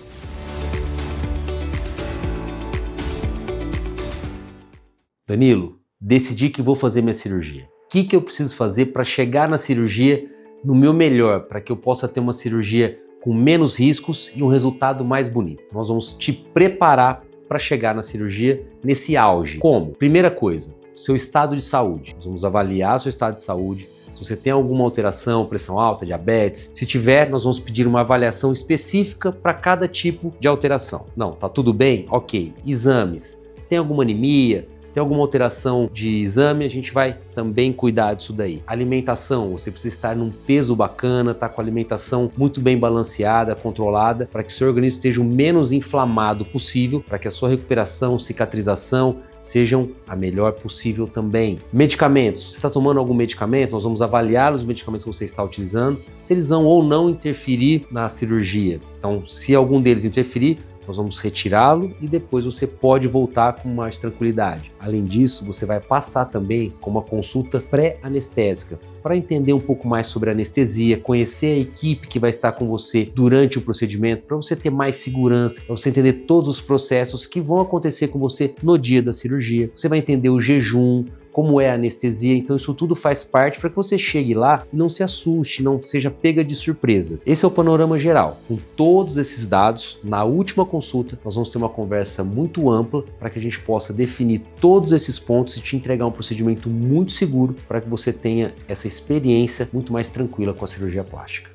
Danilo, decidi que vou fazer minha cirurgia. O que eu preciso fazer para chegar na cirurgia no meu melhor, para que eu possa ter uma cirurgia com menos riscos e um resultado mais bonito? Nós vamos te preparar para chegar na cirurgia nesse auge. Como? Primeira coisa, seu estado de saúde. Nós vamos avaliar seu estado de saúde. Se você tem alguma alteração, pressão alta, diabetes, se tiver, nós vamos pedir uma avaliação específica para cada tipo de alteração. Não, tá tudo bem? Ok. Exames. Tem alguma anemia? Tem alguma alteração de exame, a gente vai também cuidar disso daí. Alimentação, você precisa estar num peso bacana, tá com a alimentação muito bem balanceada, controlada, para que seu organismo esteja o menos inflamado possível, para que a sua recuperação, cicatrização sejam a melhor possível também. Medicamentos, você está tomando algum medicamento, nós vamos avaliar os medicamentos que você está utilizando, se eles vão ou não interferir na cirurgia. Então, se algum deles interferir, nós vamos retirá-lo e depois você pode voltar com mais tranquilidade. Além disso, você vai passar também com uma consulta pré-anestésica para entender um pouco mais sobre a anestesia, conhecer a equipe que vai estar com você durante o procedimento, para você ter mais segurança, para você entender todos os processos que vão acontecer com você no dia da cirurgia. Você vai entender o jejum, como é a anestesia, então isso tudo faz parte para que você chegue lá e não se assuste, não seja pega de surpresa. Esse é o panorama geral. Com todos esses dados, na última consulta, nós vamos ter uma conversa muito ampla para que a gente possa definir todos esses pontos e te entregar um procedimento muito seguro para que você tenha essa experiência muito mais tranquila com a cirurgia plástica.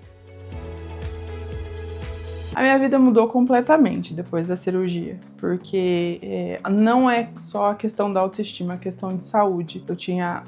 A minha vida mudou completamente depois da cirurgia, porque não é só a questão da autoestima, a questão de saúde. Eu tinha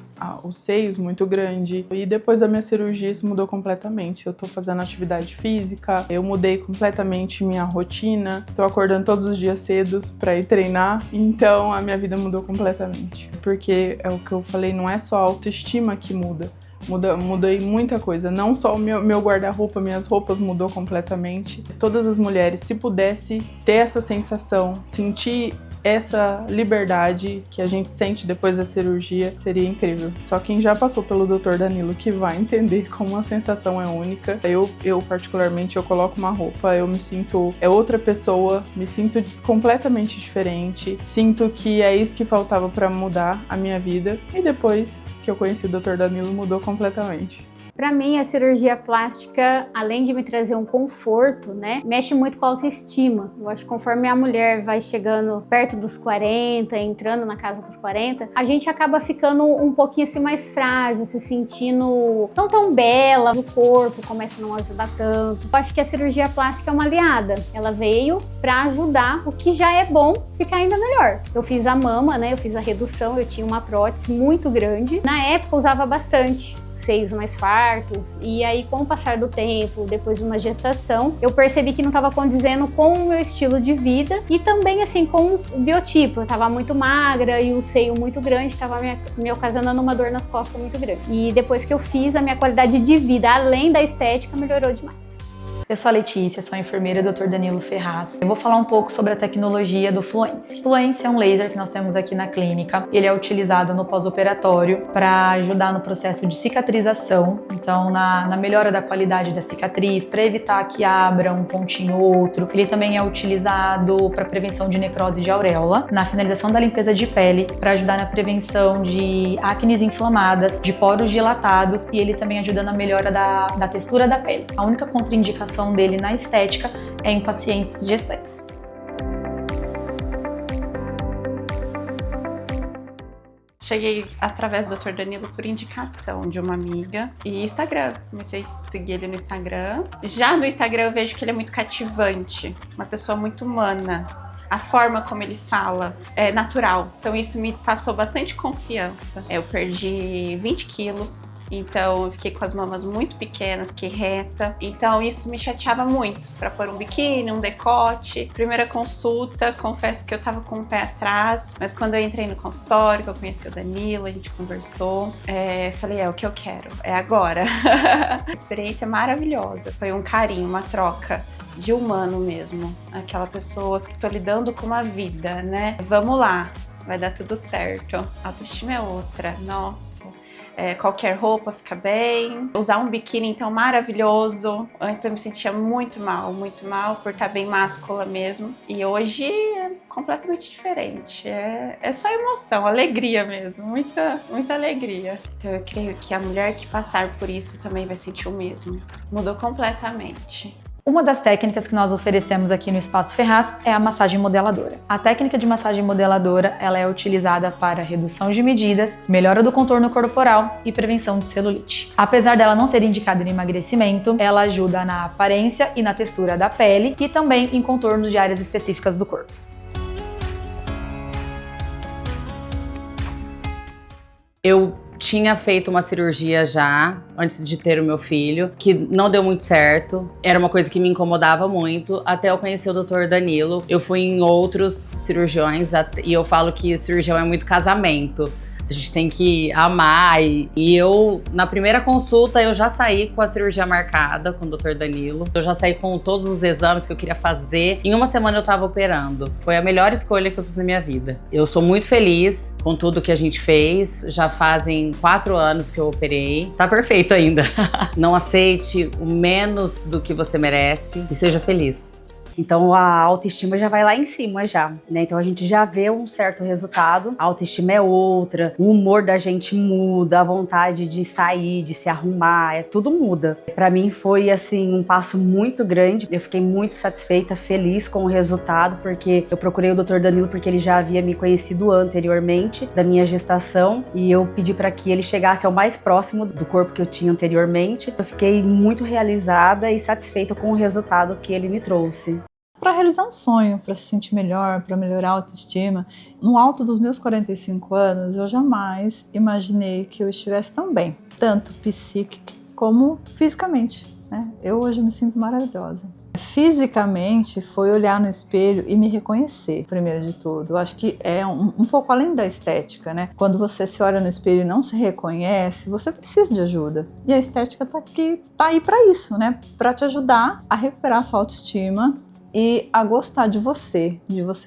os seios muito grandes e depois da minha cirurgia isso mudou completamente. Eu tô fazendo atividade física, eu mudei completamente minha rotina, tô acordando todos os dias cedo para ir treinar, então a minha vida mudou completamente. Porque é o que eu falei, não é só a autoestima que muda. Mudei muita coisa, não só o meu guarda-roupa, minhas roupas mudou completamente. Todas as mulheres, se pudesse ter essa sensação, sentir essa liberdade que a gente sente depois da cirurgia, seria incrível. Só quem já passou pelo Dr. Danilo que vai entender como a sensação é única. Eu particularmente, eu coloco uma roupa, eu me sinto outra pessoa, me sinto completamente diferente, sinto que é isso que faltava para mudar a minha vida. E depois que eu conheci o Dr. Danilo, mudou completamente. Para mim, a cirurgia plástica, além de me trazer um conforto, né, mexe muito com a autoestima. Eu acho que conforme a mulher vai chegando perto dos 40, entrando na casa dos 40, a gente acaba ficando um pouquinho assim mais frágil, se sentindo não tão bela, o corpo começa a não ajudar tanto. Eu acho que a cirurgia plástica é uma aliada. Ela veio para ajudar o que já é bom ficar ainda melhor. Eu fiz a mama, né, eu fiz a redução, eu tinha uma prótese muito grande. Na época, eu usava bastante, seios mais fartos, e aí com o passar do tempo, depois de uma gestação, eu percebi que não estava condizendo com o meu estilo de vida e também assim com o biotipo. Eu estava muito magra e o seio muito grande, estava me ocasionando uma dor nas costas muito grande. E depois que eu fiz, a minha qualidade de vida, além da estética, melhorou demais. Eu sou a Letícia, sou a enfermeira Dr. Danilo Ferraz. Eu vou falar um pouco sobre a tecnologia do Fluence. Fluence é um laser que nós temos aqui na clínica. Ele é utilizado no pós-operatório para ajudar no processo de cicatrização, então na melhora da qualidade da cicatriz, para evitar que abra um pontinho ou outro. Ele também é utilizado para prevenção de necrose de auréola, na finalização da limpeza de pele, para ajudar na prevenção de acnes inflamadas, de poros dilatados, e ele também ajuda na melhora da textura da pele. A única contraindicação dele na estética é em pacientes gestantes. Cheguei através do Dr. Danilo por indicação de uma amiga e Instagram. Comecei a seguir ele no Instagram. Já no Instagram eu vejo que ele é muito cativante, uma pessoa muito humana. A forma como ele fala é natural, então isso me passou bastante confiança. Eu perdi 20 quilos. Então eu fiquei com as mamas muito pequenas, fiquei reta. Então isso me chateava muito para pôr um biquíni, um decote. Primeira consulta, confesso que eu tava com o pé atrás, mas quando eu entrei no consultório, que eu conheci o Danilo, a gente conversou, falei, é o que eu quero, é agora. Experiência maravilhosa, foi um carinho, uma troca de humano mesmo. Aquela pessoa que tô lidando com uma vida, né? Vamos lá, vai dar tudo certo. A autoestima é outra, nossa. Qualquer roupa fica bem. Usar um biquíni, então, maravilhoso. Antes eu me sentia muito mal por estar bem máscula mesmo. E hoje é completamente diferente. É só emoção, alegria mesmo. Muita, muita alegria. Então eu creio que a mulher que passar por isso também vai sentir o mesmo. Mudou completamente. Uma das técnicas que nós oferecemos aqui no Espaço Ferraz é a massagem modeladora. A técnica de massagem modeladora, ela é utilizada para redução de medidas, melhora do contorno corporal e prevenção de celulite. Apesar dela não ser indicada em emagrecimento, ela ajuda na aparência e na textura da pele e também em contornos de áreas específicas do corpo. Eu tinha feito uma cirurgia já, antes de ter o meu filho, que não deu muito certo. Era uma coisa que me incomodava muito, até eu conhecer o Dr. Danilo. Eu fui em outros cirurgiões, e eu falo que cirurgião é muito casamento. A gente tem que amar. E eu, na primeira consulta, eu já saí com a cirurgia marcada com o Dr. Danilo. Eu já saí com todos os exames que eu queria fazer. Em uma semana eu tava operando. Foi a melhor escolha que eu fiz na minha vida. Eu sou muito feliz com tudo que a gente fez. Já fazem 4 anos que eu operei. Tá perfeito ainda. Não aceite o menos do que você merece e seja feliz. Então a autoestima já vai lá em cima já, né? Então a gente já vê um certo resultado, a autoestima é outra, o humor da gente muda, a vontade de sair, de se arrumar, tudo muda. Pra mim foi assim um passo muito grande, eu fiquei muito satisfeita, feliz com o resultado, porque eu procurei o Dr. Danilo porque ele já havia me conhecido anteriormente da minha gestação e eu pedi para que ele chegasse ao mais próximo do corpo que eu tinha anteriormente. Eu fiquei muito realizada e satisfeita com o resultado que ele me trouxe. Para realizar um sonho, para se sentir melhor, para melhorar a autoestima, no alto dos meus 45 anos, eu jamais imaginei que eu estivesse tão bem, tanto psíquica como fisicamente, né? Eu hoje me sinto maravilhosa. Fisicamente foi olhar no espelho e me reconhecer, primeiro de tudo. Eu acho que é um pouco além da estética, né? Quando você se olha no espelho e não se reconhece, você precisa de ajuda. E a estética tá aí para isso, né? Para te ajudar a recuperar a sua autoestima e a gostar de você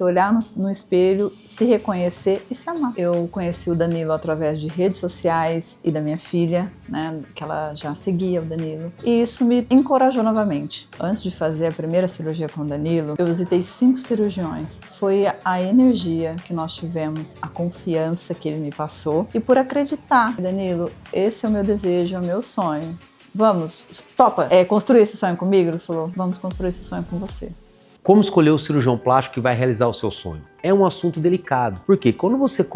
olhar no espelho, se reconhecer e se amar. Eu conheci o Danilo através de redes sociais e da minha filha, né, que ela já seguia o Danilo, e isso me encorajou novamente. Antes de fazer a primeira cirurgia com o Danilo, eu visitei 5 cirurgiões. Foi a energia que nós tivemos, a confiança que ele me passou e por acreditar. Danilo, esse é o meu desejo, é o meu sonho. Vamos, topa construir esse sonho comigo? Ele falou, vamos construir esse sonho com você. Como escolher o cirurgião plástico que vai realizar o seu sonho? É um assunto delicado, porque quando você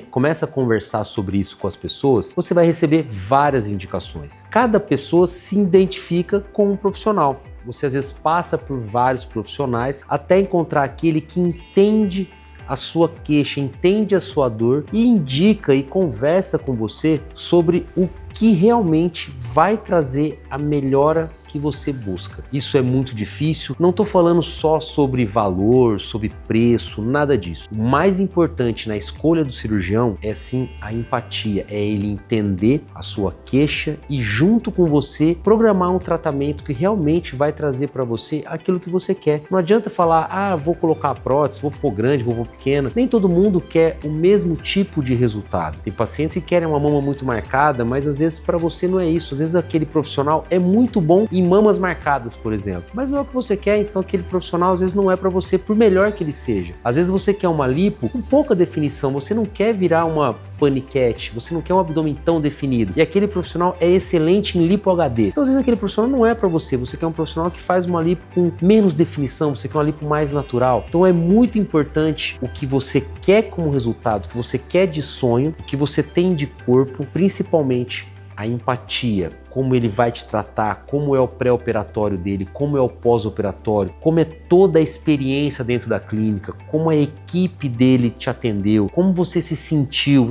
começa a conversar sobre isso com as pessoas, você vai receber várias indicações. Cada pessoa se identifica com um profissional. Você às vezes passa por vários profissionais até encontrar aquele que entende a sua queixa, entende a sua dor e indica e conversa com você sobre o que realmente vai trazer a melhora que você busca. Isso é muito difícil, não estou falando só sobre valor, sobre preço, nada disso. O mais importante na escolha do cirurgião é sim a empatia, é ele entender a sua queixa e junto com você programar um tratamento que realmente vai trazer para você aquilo que você quer. Não adianta falar, vou colocar a prótese, vou pôr grande, vou pôr pequena. Nem todo mundo quer o mesmo tipo de resultado. Tem pacientes que querem uma mama muito marcada, mas às vezes para você não é isso. Às vezes aquele profissional é muito bom em mamas marcadas, por exemplo, mas não é o que você quer, então aquele profissional às vezes não é para você, por melhor que ele seja. Às vezes você quer uma lipo com pouca definição, você não quer virar uma paniquete, você não quer um abdômen tão definido, e aquele profissional é excelente em lipo HD. Então às vezes aquele profissional não é para você, você quer um profissional que faz uma lipo com menos definição, você quer uma lipo mais natural. Então é muito importante o que você quer como resultado, o que você quer de sonho, o que você tem de corpo, principalmente a empatia, como ele vai te tratar, como é o pré-operatório dele, como é o pós-operatório, como é toda a experiência dentro da clínica, como a equipe dele te atendeu, como você se sentiu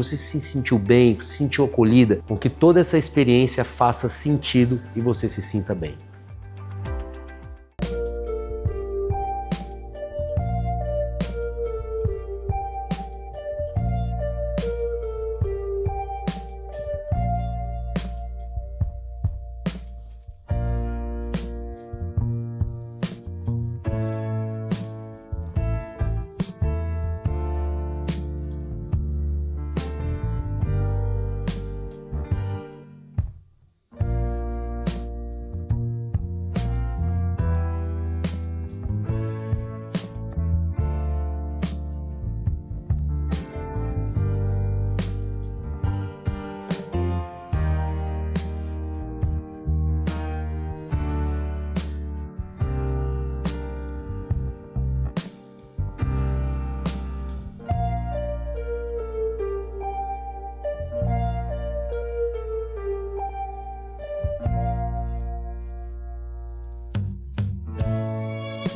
bem, se sentiu acolhida, com que toda essa experiência faça sentido e você se sinta bem.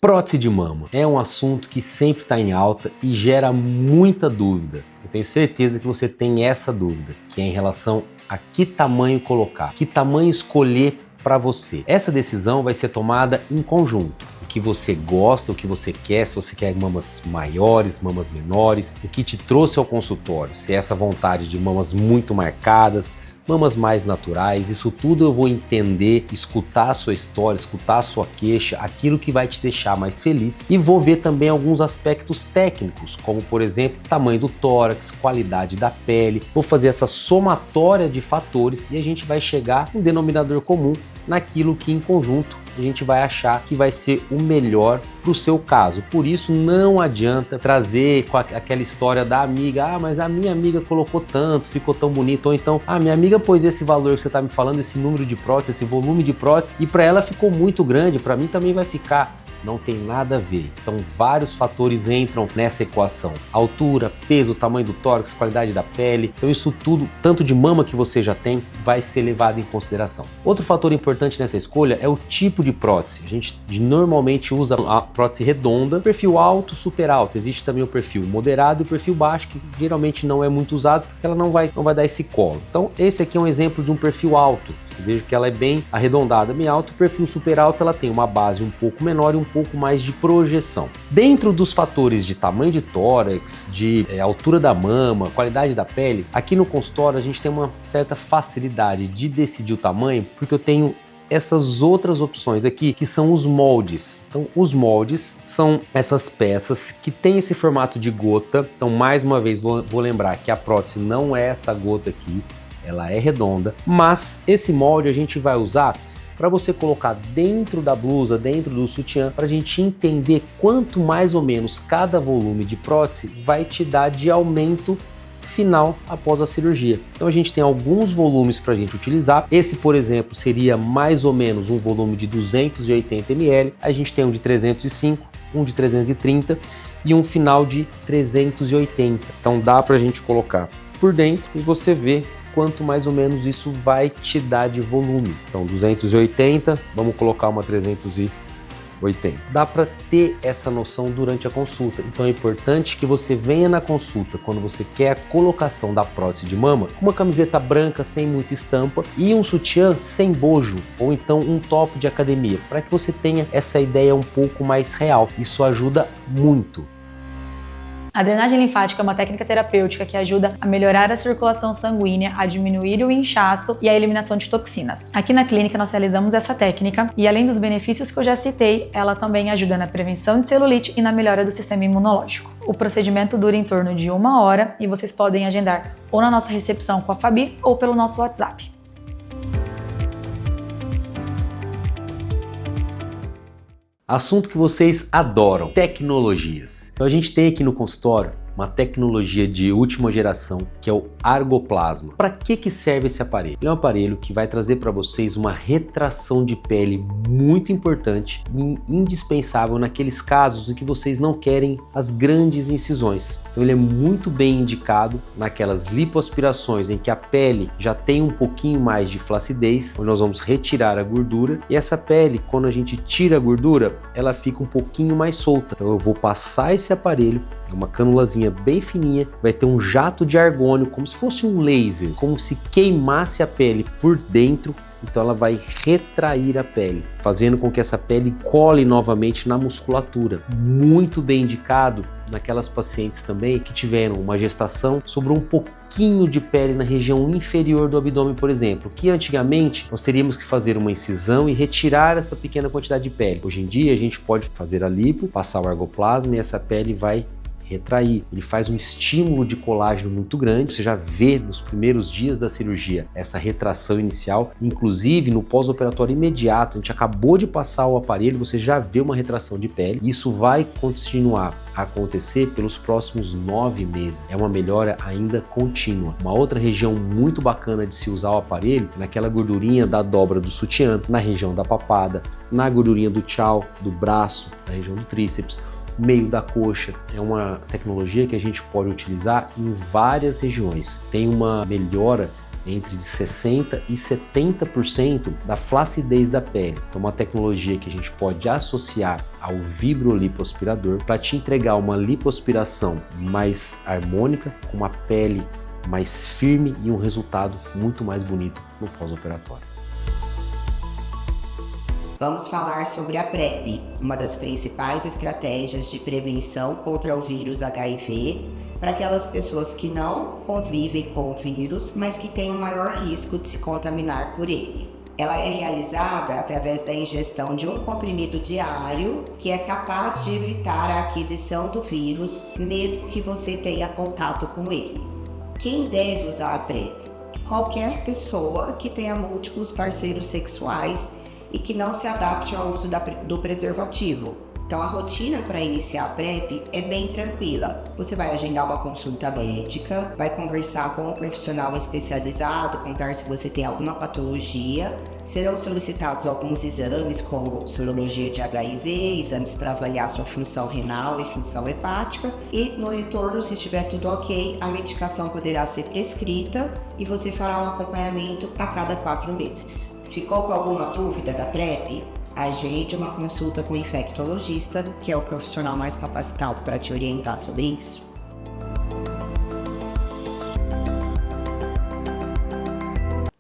Prótese de mama é um assunto que sempre está em alta e gera muita dúvida. Eu tenho certeza que você tem essa dúvida, que é em relação a que tamanho colocar, que tamanho escolher para você. Essa decisão vai ser tomada em conjunto. O que você gosta, o que você quer, se você quer mamas maiores, mamas menores, o que te trouxe ao consultório, se é essa vontade de mamas muito marcadas, mamas mais naturais, isso tudo eu vou entender, escutar a sua história, escutar a sua queixa, aquilo que vai te deixar mais feliz, e vou ver também alguns aspectos técnicos, como por exemplo, tamanho do tórax, qualidade da pele. Vou fazer essa somatória de fatores e a gente vai chegar a um denominador comum naquilo que em conjunto a gente vai achar que vai ser o melhor para o seu caso. Por isso não adianta trazer com aquela história da amiga, mas a minha amiga colocou tanto, ficou tão bonito, ou então, minha amiga pôs esse valor que você está me falando, esse número de prótese, esse volume de prótese, e para ela ficou muito grande, para mim também vai ficar. Não tem nada a ver. Então vários fatores entram nessa equação. Altura, peso, tamanho do tórax, qualidade da pele. Então isso tudo, tanto de mama que você já tem, vai ser levado em consideração. Outro fator importante nessa escolha é o tipo de prótese. A gente normalmente usa a prótese redonda, perfil alto, super alto. Existe também o perfil moderado e o perfil baixo, que geralmente não é muito usado porque ela não vai dar esse colo. Então esse aqui é um exemplo de um perfil alto. Você veja que ela é bem arredondada, bem alto. O perfil super alto ela tem uma base um pouco menor e um pouco mais de projeção. Dentro dos fatores de tamanho de tórax, de altura da mama, qualidade da pele, aqui no consultório a gente tem uma certa facilidade de decidir o tamanho, porque eu tenho essas outras opções aqui, que são os moldes. Então, os moldes são essas peças que têm esse formato de gota. Então, mais uma vez, vou lembrar que a prótese não é essa gota aqui, ela é redonda, mas esse molde a gente vai usar para você colocar dentro da blusa, dentro do sutiã, para a gente entender quanto mais ou menos cada volume de prótese vai te dar de aumento final após a cirurgia. Então a gente tem alguns volumes para a gente utilizar. Esse, por exemplo, seria mais ou menos um volume de 280 ml. A gente tem um de 305, um de 330 e um final de 380. Então dá para a gente colocar por dentro e você vê quanto mais ou menos isso vai te dar de volume. Então 280, vamos colocar uma 380. Dá para ter essa noção durante a consulta. Então é importante que você venha na consulta quando você quer a colocação da prótese de mama, com uma camiseta branca sem muita estampa e um sutiã sem bojo, ou então um top de academia, para que você tenha essa ideia um pouco mais real. Isso ajuda muito. A drenagem linfática é uma técnica terapêutica que ajuda a melhorar a circulação sanguínea, a diminuir o inchaço e a eliminação de toxinas. Aqui na clínica nós realizamos essa técnica e, além dos benefícios que eu já citei, ela também ajuda na prevenção de celulite e na melhora do sistema imunológico. O procedimento dura em torno de 1 hora e vocês podem agendar ou na nossa recepção com a Fabi ou pelo nosso WhatsApp. Assunto que vocês adoram: tecnologias. Então a gente tem aqui no consultório uma tecnologia de última geração, que é o Argoplasma. Para que serve esse aparelho? Ele é um aparelho que vai trazer para vocês uma retração de pele muito importante e indispensável naqueles casos em que vocês não querem as grandes incisões. Então ele é muito bem indicado naquelas lipoaspirações em que a pele já tem um pouquinho mais de flacidez, onde nós vamos retirar a gordura, e essa pele, quando a gente tira a gordura, ela fica um pouquinho mais solta. Então eu vou passar esse aparelho, é uma canulazinha bem fininha, vai ter um jato de argônio, como se fosse um laser, como se queimasse a pele por dentro. Então ela vai retrair a pele, fazendo com que essa pele cole novamente na musculatura. Muito bem indicado naquelas pacientes também que tiveram uma gestação, sobrou um pouquinho de pele na região inferior do abdômen, por exemplo, que antigamente nós teríamos que fazer uma incisão e retirar essa pequena quantidade de pele. Hoje em dia a gente pode fazer a lipo, passar o Argoplasma e essa pele vai retrair. Ele faz um estímulo de colágeno muito grande. Você já vê nos primeiros dias da cirurgia essa retração inicial, inclusive no pós-operatório imediato. A gente acabou de passar o aparelho, você já vê uma retração de pele. Isso vai continuar a acontecer pelos próximos 9 meses. É uma melhora ainda contínua. Uma outra região muito bacana de se usar o aparelho, naquela gordurinha da dobra do sutiã, na região da papada, na gordurinha do tchau, do braço, na região do tríceps, meio da coxa. É uma tecnologia que a gente pode utilizar em várias regiões. Tem uma melhora entre de 60% e 70% da flacidez da pele. Então uma tecnologia que a gente pode associar ao vibrolipoaspirador para te entregar uma lipoaspiração mais harmônica, com uma pele mais firme e um resultado muito mais bonito no pós-operatório. Vamos falar sobre a PrEP, uma das principais estratégias de prevenção contra o vírus HIV para aquelas pessoas que não convivem com o vírus, mas que têm um maior risco de se contaminar por ele. Ela é realizada através da ingestão de um comprimido diário que é capaz de evitar a aquisição do vírus, mesmo que você tenha contato com ele. Quem deve usar a PrEP? Qualquer pessoa que tenha múltiplos parceiros sexuais e que não se adapte ao uso do preservativo. Então a rotina para iniciar a PrEP é bem tranquila. Você vai agendar uma consulta médica, vai conversar com um profissional especializado, contar se você tem alguma patologia. Serão solicitados alguns exames como sorologia de HIV, exames para avaliar sua função renal e função hepática. E no retorno, se estiver tudo ok, a medicação poderá ser prescrita e você fará um acompanhamento a cada 4 meses. Ficou com alguma dúvida da PrEP? Agende uma consulta com o infectologista, que é o profissional mais capacitado para te orientar sobre isso.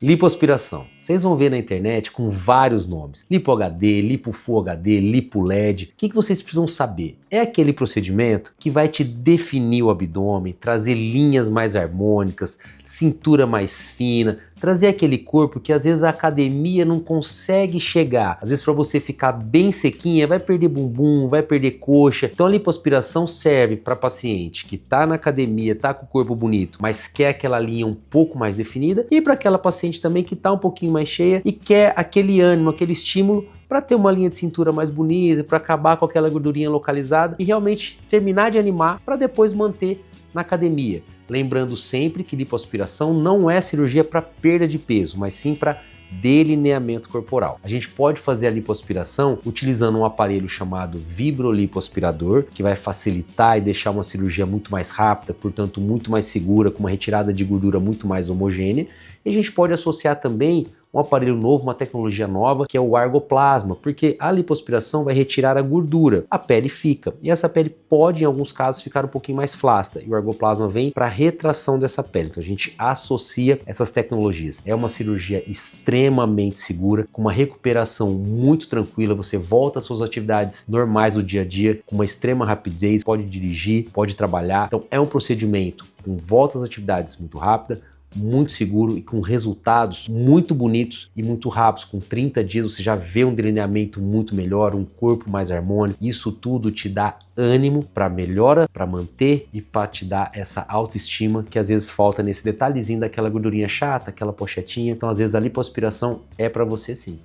Lipoaspiração. Vocês vão ver na internet com vários nomes. Lipo HD, Lipo Full HD, Lipo LED. O que vocês precisam saber? É aquele procedimento que vai te definir o abdômen, trazer linhas mais harmônicas, cintura mais fina, trazer aquele corpo que às vezes a academia não consegue chegar. Às vezes para você ficar bem sequinha, vai perder bumbum, vai perder coxa. Então a lipoaspiração serve para paciente que tá na academia, tá com o corpo bonito, mas quer aquela linha um pouco mais definida, e para aquela paciente também que tá um pouquinho mais cheia e quer aquele ânimo, aquele estímulo para ter uma linha de cintura mais bonita, para acabar com aquela gordurinha localizada e realmente terminar de animar para depois manter na academia. Lembrando sempre que lipoaspiração não é cirurgia para perda de peso, mas sim para delineamento corporal. A gente pode fazer a lipoaspiração utilizando um aparelho chamado vibrolipoaspirador, que vai facilitar e deixar uma cirurgia muito mais rápida, portanto muito mais segura, com uma retirada de gordura muito mais homogênea. E a gente pode associar também um aparelho novo, uma tecnologia nova, que é o argoplasma, porque a lipoaspiração vai retirar a gordura, a pele fica, e essa pele pode em alguns casos ficar um pouquinho mais flácida, e o argoplasma vem para a retração dessa pele. Então a gente associa essas tecnologias. É uma cirurgia extremamente segura, com uma recuperação muito tranquila, você volta às suas atividades normais do dia a dia, com uma extrema rapidez, pode dirigir, pode trabalhar. Então é um procedimento com volta às atividades muito rápida, muito seguro e com resultados muito bonitos e muito rápidos. Com 30 dias você já vê um delineamento muito melhor, um corpo mais harmônico. Isso tudo te dá ânimo para melhora, para manter e para te dar essa autoestima que às vezes falta nesse detalhezinho daquela gordurinha chata, aquela pochetinha. Então às vezes a lipoaspiração é para você sim.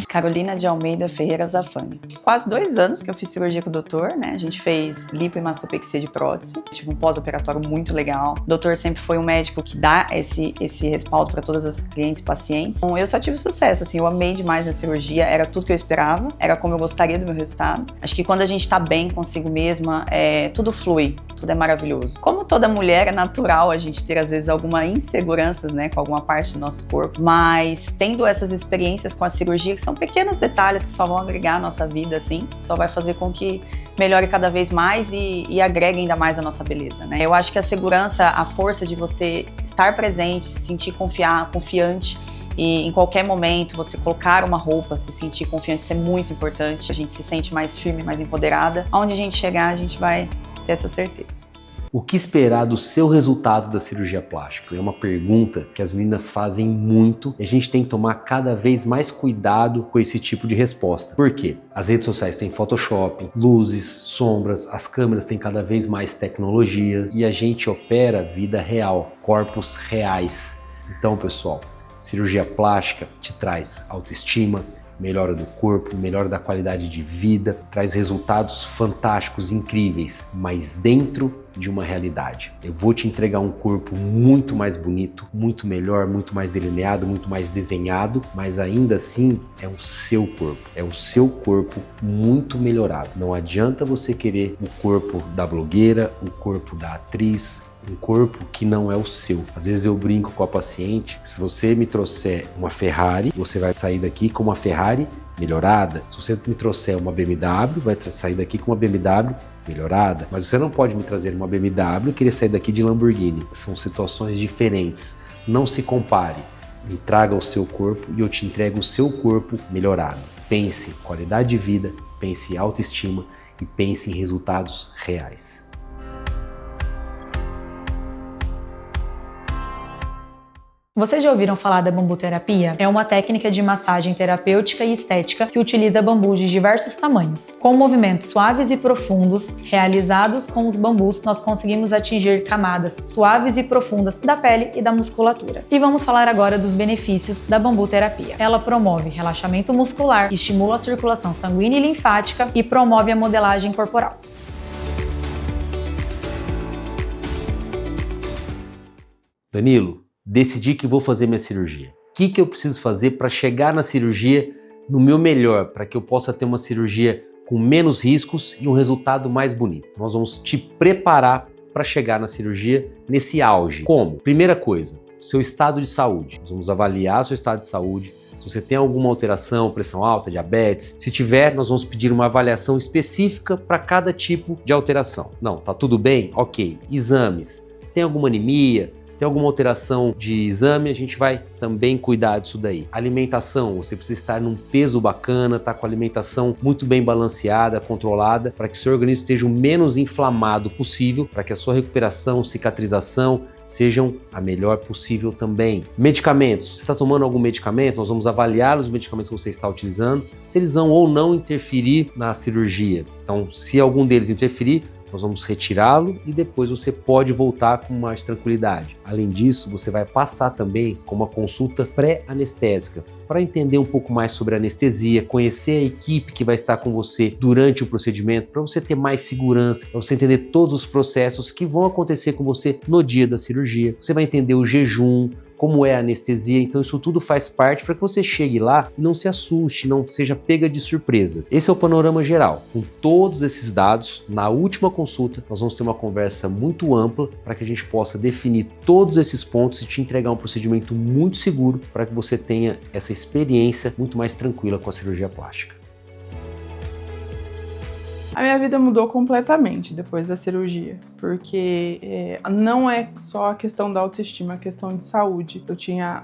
Carolina de Almeida Ferreira Zafani. Quase 2 anos que eu fiz cirurgia com o doutor, né? A gente fez lipo e mastopexia de prótese. Tive um pós-operatório muito legal. O doutor sempre foi um médico que dá esse respaldo para todas as clientes e pacientes. Então, eu só tive sucesso, assim, eu amei demais a cirurgia, era tudo que eu esperava, era como eu gostaria do meu resultado. Acho que quando a gente tá bem consigo mesma, tudo flui, tudo é maravilhoso. Como toda mulher, é natural a gente ter às vezes alguma inseguranças, né, com alguma parte do nosso corpo, mas tendo essas experiências com a cirurgia, que são pequenos detalhes que só vão agregar a nossa vida, assim, só vai fazer com que melhore cada vez mais e agregue ainda mais a nossa beleza, né? Eu acho que a segurança, a força de você estar presente, se sentir confiante e em qualquer momento você colocar uma roupa, se sentir confiante, isso é muito importante. A gente se sente mais firme, mais empoderada. Aonde a gente chegar, a gente vai ter essa certeza. O que esperar do seu resultado da cirurgia plástica? É uma pergunta que as meninas fazem muito e a gente tem que tomar cada vez mais cuidado com esse tipo de resposta. Por quê? As redes sociais têm Photoshop, luzes, sombras, as câmeras têm cada vez mais tecnologia e a gente opera vida real, corpos reais. Então, pessoal, cirurgia plástica te traz autoestima, melhora do corpo, melhora da qualidade de vida, traz resultados fantásticos, incríveis, mas dentro de uma realidade. Eu vou te entregar um corpo muito mais bonito, muito melhor, muito mais delineado, muito mais desenhado, mas ainda assim é o seu corpo. É o seu corpo muito melhorado. Não adianta você querer o corpo da blogueira, o corpo da atriz, um corpo que não é o seu. Às vezes eu brinco com a paciente que se você me trouxer uma Ferrari, você vai sair daqui com uma Ferrari melhorada. Se você me trouxer uma BMW, vai sair daqui com uma BMW melhorada. Mas você não pode me trazer uma BMW e querer sair daqui de Lamborghini. São situações diferentes. Não se compare. Me traga o seu corpo e eu te entrego o seu corpo melhorado. Pense em qualidade de vida, pense em autoestima e pense em resultados reais. Vocês já ouviram falar da bambuterapia? É uma técnica de massagem terapêutica e estética que utiliza bambus de diversos tamanhos. Com movimentos suaves e profundos, realizados com os bambus, nós conseguimos atingir camadas suaves e profundas da pele e da musculatura. E vamos falar agora dos benefícios da bambuterapia. Ela promove relaxamento muscular, estimula a circulação sanguínea e linfática e promove a modelagem corporal. Danilo, decidi que vou fazer minha cirurgia. O que eu preciso fazer para chegar na cirurgia no meu melhor, para que eu possa ter uma cirurgia com menos riscos e um resultado mais bonito? Nós vamos te preparar para chegar na cirurgia nesse auge. Como? Primeira coisa, seu estado de saúde. Nós vamos avaliar seu estado de saúde. Se você tem alguma alteração, pressão alta, diabetes, se tiver, nós vamos pedir uma avaliação específica para cada tipo de alteração. Não, tá tudo bem? Ok. Exames. Tem alguma anemia? Tem alguma alteração de exame, a gente vai também cuidar disso daí. Alimentação, você precisa estar num peso bacana, tá com a alimentação muito bem balanceada, controlada, para que seu organismo esteja o menos inflamado possível, para que a sua recuperação, cicatrização sejam a melhor possível também. Medicamentos, você está tomando algum medicamento, nós vamos avaliar os medicamentos que você está utilizando, se eles vão ou não interferir na cirurgia. Então, se algum deles interferir, nós vamos retirá-lo e depois você pode voltar com mais tranquilidade. Além disso, você vai passar também com uma consulta pré-anestésica para entender um pouco mais sobre a anestesia, conhecer a equipe que vai estar com você durante o procedimento, para você ter mais segurança, para você entender todos os processos que vão acontecer com você no dia da cirurgia. Você vai entender o jejum, como é a anestesia, então isso tudo faz parte para que você chegue lá e não se assuste, não seja pega de surpresa. Esse é o panorama geral. Com todos esses dados, na última consulta, nós vamos ter uma conversa muito ampla para que a gente possa definir todos esses pontos e te entregar um procedimento muito seguro para que você tenha essa experiência muito mais tranquila com a cirurgia plástica. A minha vida mudou completamente depois da cirurgia, porque não é só a questão da autoestima, é a questão de saúde. Eu tinha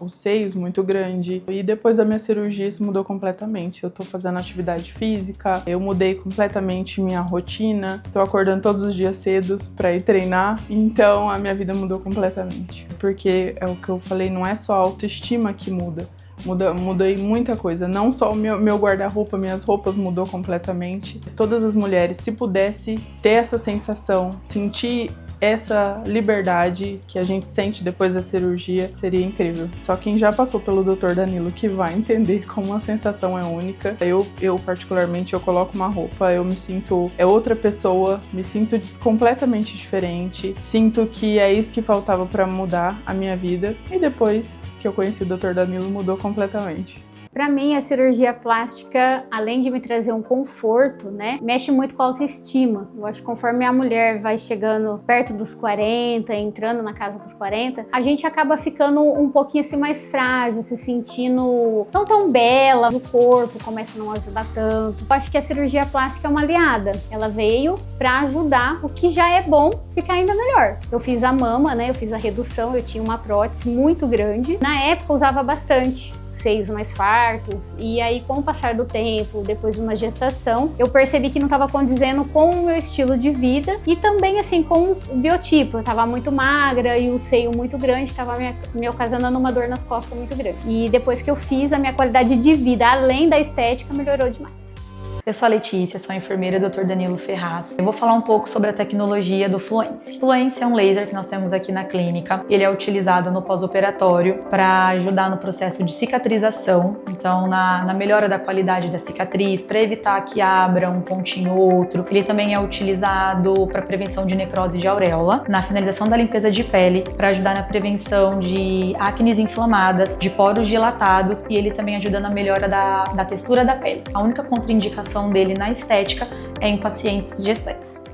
os seios muito grandes e depois da minha cirurgia isso mudou completamente. Eu tô fazendo atividade física, eu mudei completamente minha rotina, tô acordando todos os dias cedo para ir treinar, então a minha vida mudou completamente. Porque é o que eu falei, não é só a autoestima que muda. Mudei muita coisa, não só o meu guarda-roupa, minhas roupas mudou completamente. Todas as mulheres, se pudesse ter essa sensação, sentir essa liberdade que a gente sente depois da cirurgia, seria incrível. Só quem já passou pelo Dr. Danilo que vai entender como a sensação é única. Eu particularmente, eu coloco uma roupa, eu me sinto outra pessoa, me sinto completamente diferente, sinto que é isso que faltava para mudar a minha vida. E depois que eu conheci o Dr. Danilo, mudou completamente. Para mim, a cirurgia plástica, além de me trazer um conforto, né, mexe muito com a autoestima. Eu acho que conforme a mulher vai chegando perto dos 40, entrando na casa dos 40, a gente acaba ficando um pouquinho assim mais frágil, se sentindo não tão bela, o corpo começa a não ajudar tanto. Eu acho que a cirurgia plástica é uma aliada. Ela veio para ajudar o que já é bom ficar ainda melhor. Eu fiz a mama, né, eu fiz a redução, eu tinha uma prótese muito grande. Na época, eu usava bastante, seios mais fartos, e aí com o passar do tempo, depois de uma gestação, eu percebi que não estava condizendo com o meu estilo de vida e também assim com o biotipo. Eu estava muito magra e o seio muito grande, estava me ocasionando uma dor nas costas muito grande. E depois que eu fiz, a minha qualidade de vida, além da estética, melhorou demais. Eu sou a Letícia, sou a enfermeira Dr. Danilo Ferraz. Eu vou falar um pouco sobre a tecnologia do Fluence. Fluence é um laser que nós temos aqui na clínica. Ele é utilizado no pós-operatório para ajudar no processo de cicatrização, então na melhora da qualidade da cicatriz, para evitar que abra um pontinho ou outro. Ele também é utilizado para prevenção de necrose de auréola, na finalização da limpeza de pele, para ajudar na prevenção de acnes inflamadas, de poros dilatados, e ele também ajuda na melhora da textura da pele. A única contraindicação dele na estética é em pacientes gestantes.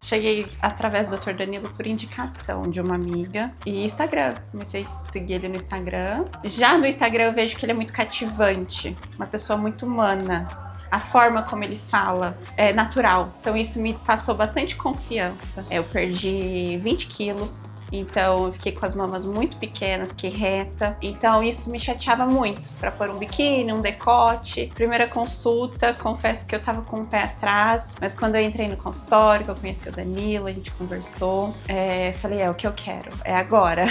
Cheguei através do Dr. Danilo por indicação de uma amiga e Instagram. Comecei a seguir ele no Instagram. Já no Instagram eu vejo que ele é muito cativante, uma pessoa muito humana. A forma como ele fala é natural, então isso me passou bastante confiança. Eu perdi 20 quilos Então eu fiquei com as mamas muito pequenas, fiquei reta. Então isso me chateava muito para pôr um biquíni, um decote. Primeira consulta, confesso que eu tava com o pé atrás, mas quando eu entrei no consultório, que eu conheci o Danilo, a gente conversou, falei, é o que eu quero, é agora.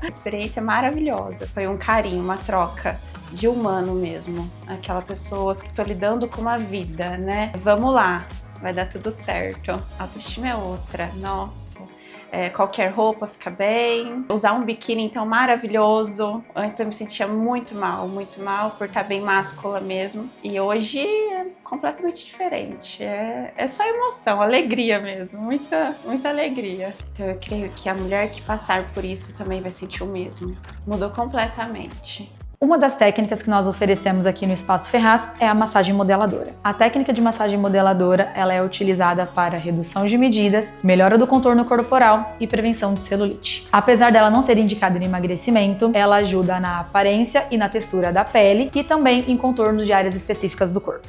Experiência maravilhosa, foi um carinho, uma troca de humano mesmo, aquela pessoa que tô lidando com uma vida, né? Vamos lá, vai dar tudo certo. A autoestima é outra, nossa. Qualquer roupa fica bem. Usar um biquíni, então, maravilhoso. Antes eu me sentia muito mal por estar bem máscula mesmo. E hoje é completamente diferente. É só emoção, alegria mesmo, muita, muita alegria. Então eu creio que a mulher que passar por isso também vai sentir o mesmo. Mudou completamente. Uma das técnicas que nós oferecemos aqui no Espaço Ferraz é a massagem modeladora. A técnica de massagem modeladora, ela é utilizada para redução de medidas, melhora do contorno corporal e prevenção de celulite. Apesar dela não ser indicada em emagrecimento, ela ajuda na aparência e na textura da pele e também em contornos de áreas específicas do corpo.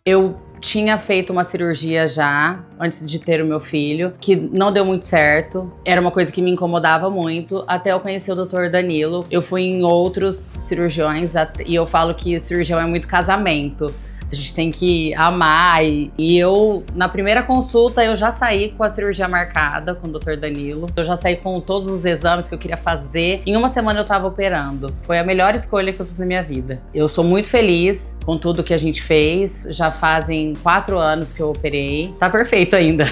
Eu tinha feito uma cirurgia já, antes de ter o meu filho, que não deu muito certo. Era uma coisa que me incomodava muito, até eu conhecer o Dr. Danilo. Eu fui em outros cirurgiões e eu falo que cirurgião é muito casamento. A gente tem que amar e eu, na primeira consulta, eu já saí com a cirurgia marcada com o Dr. Danilo. Eu já saí com todos os exames que eu queria fazer. Em uma semana eu tava operando. Foi a melhor escolha que eu fiz na minha vida. Eu sou muito feliz com tudo que a gente fez. Já fazem 4 anos que eu operei. Tá perfeito ainda.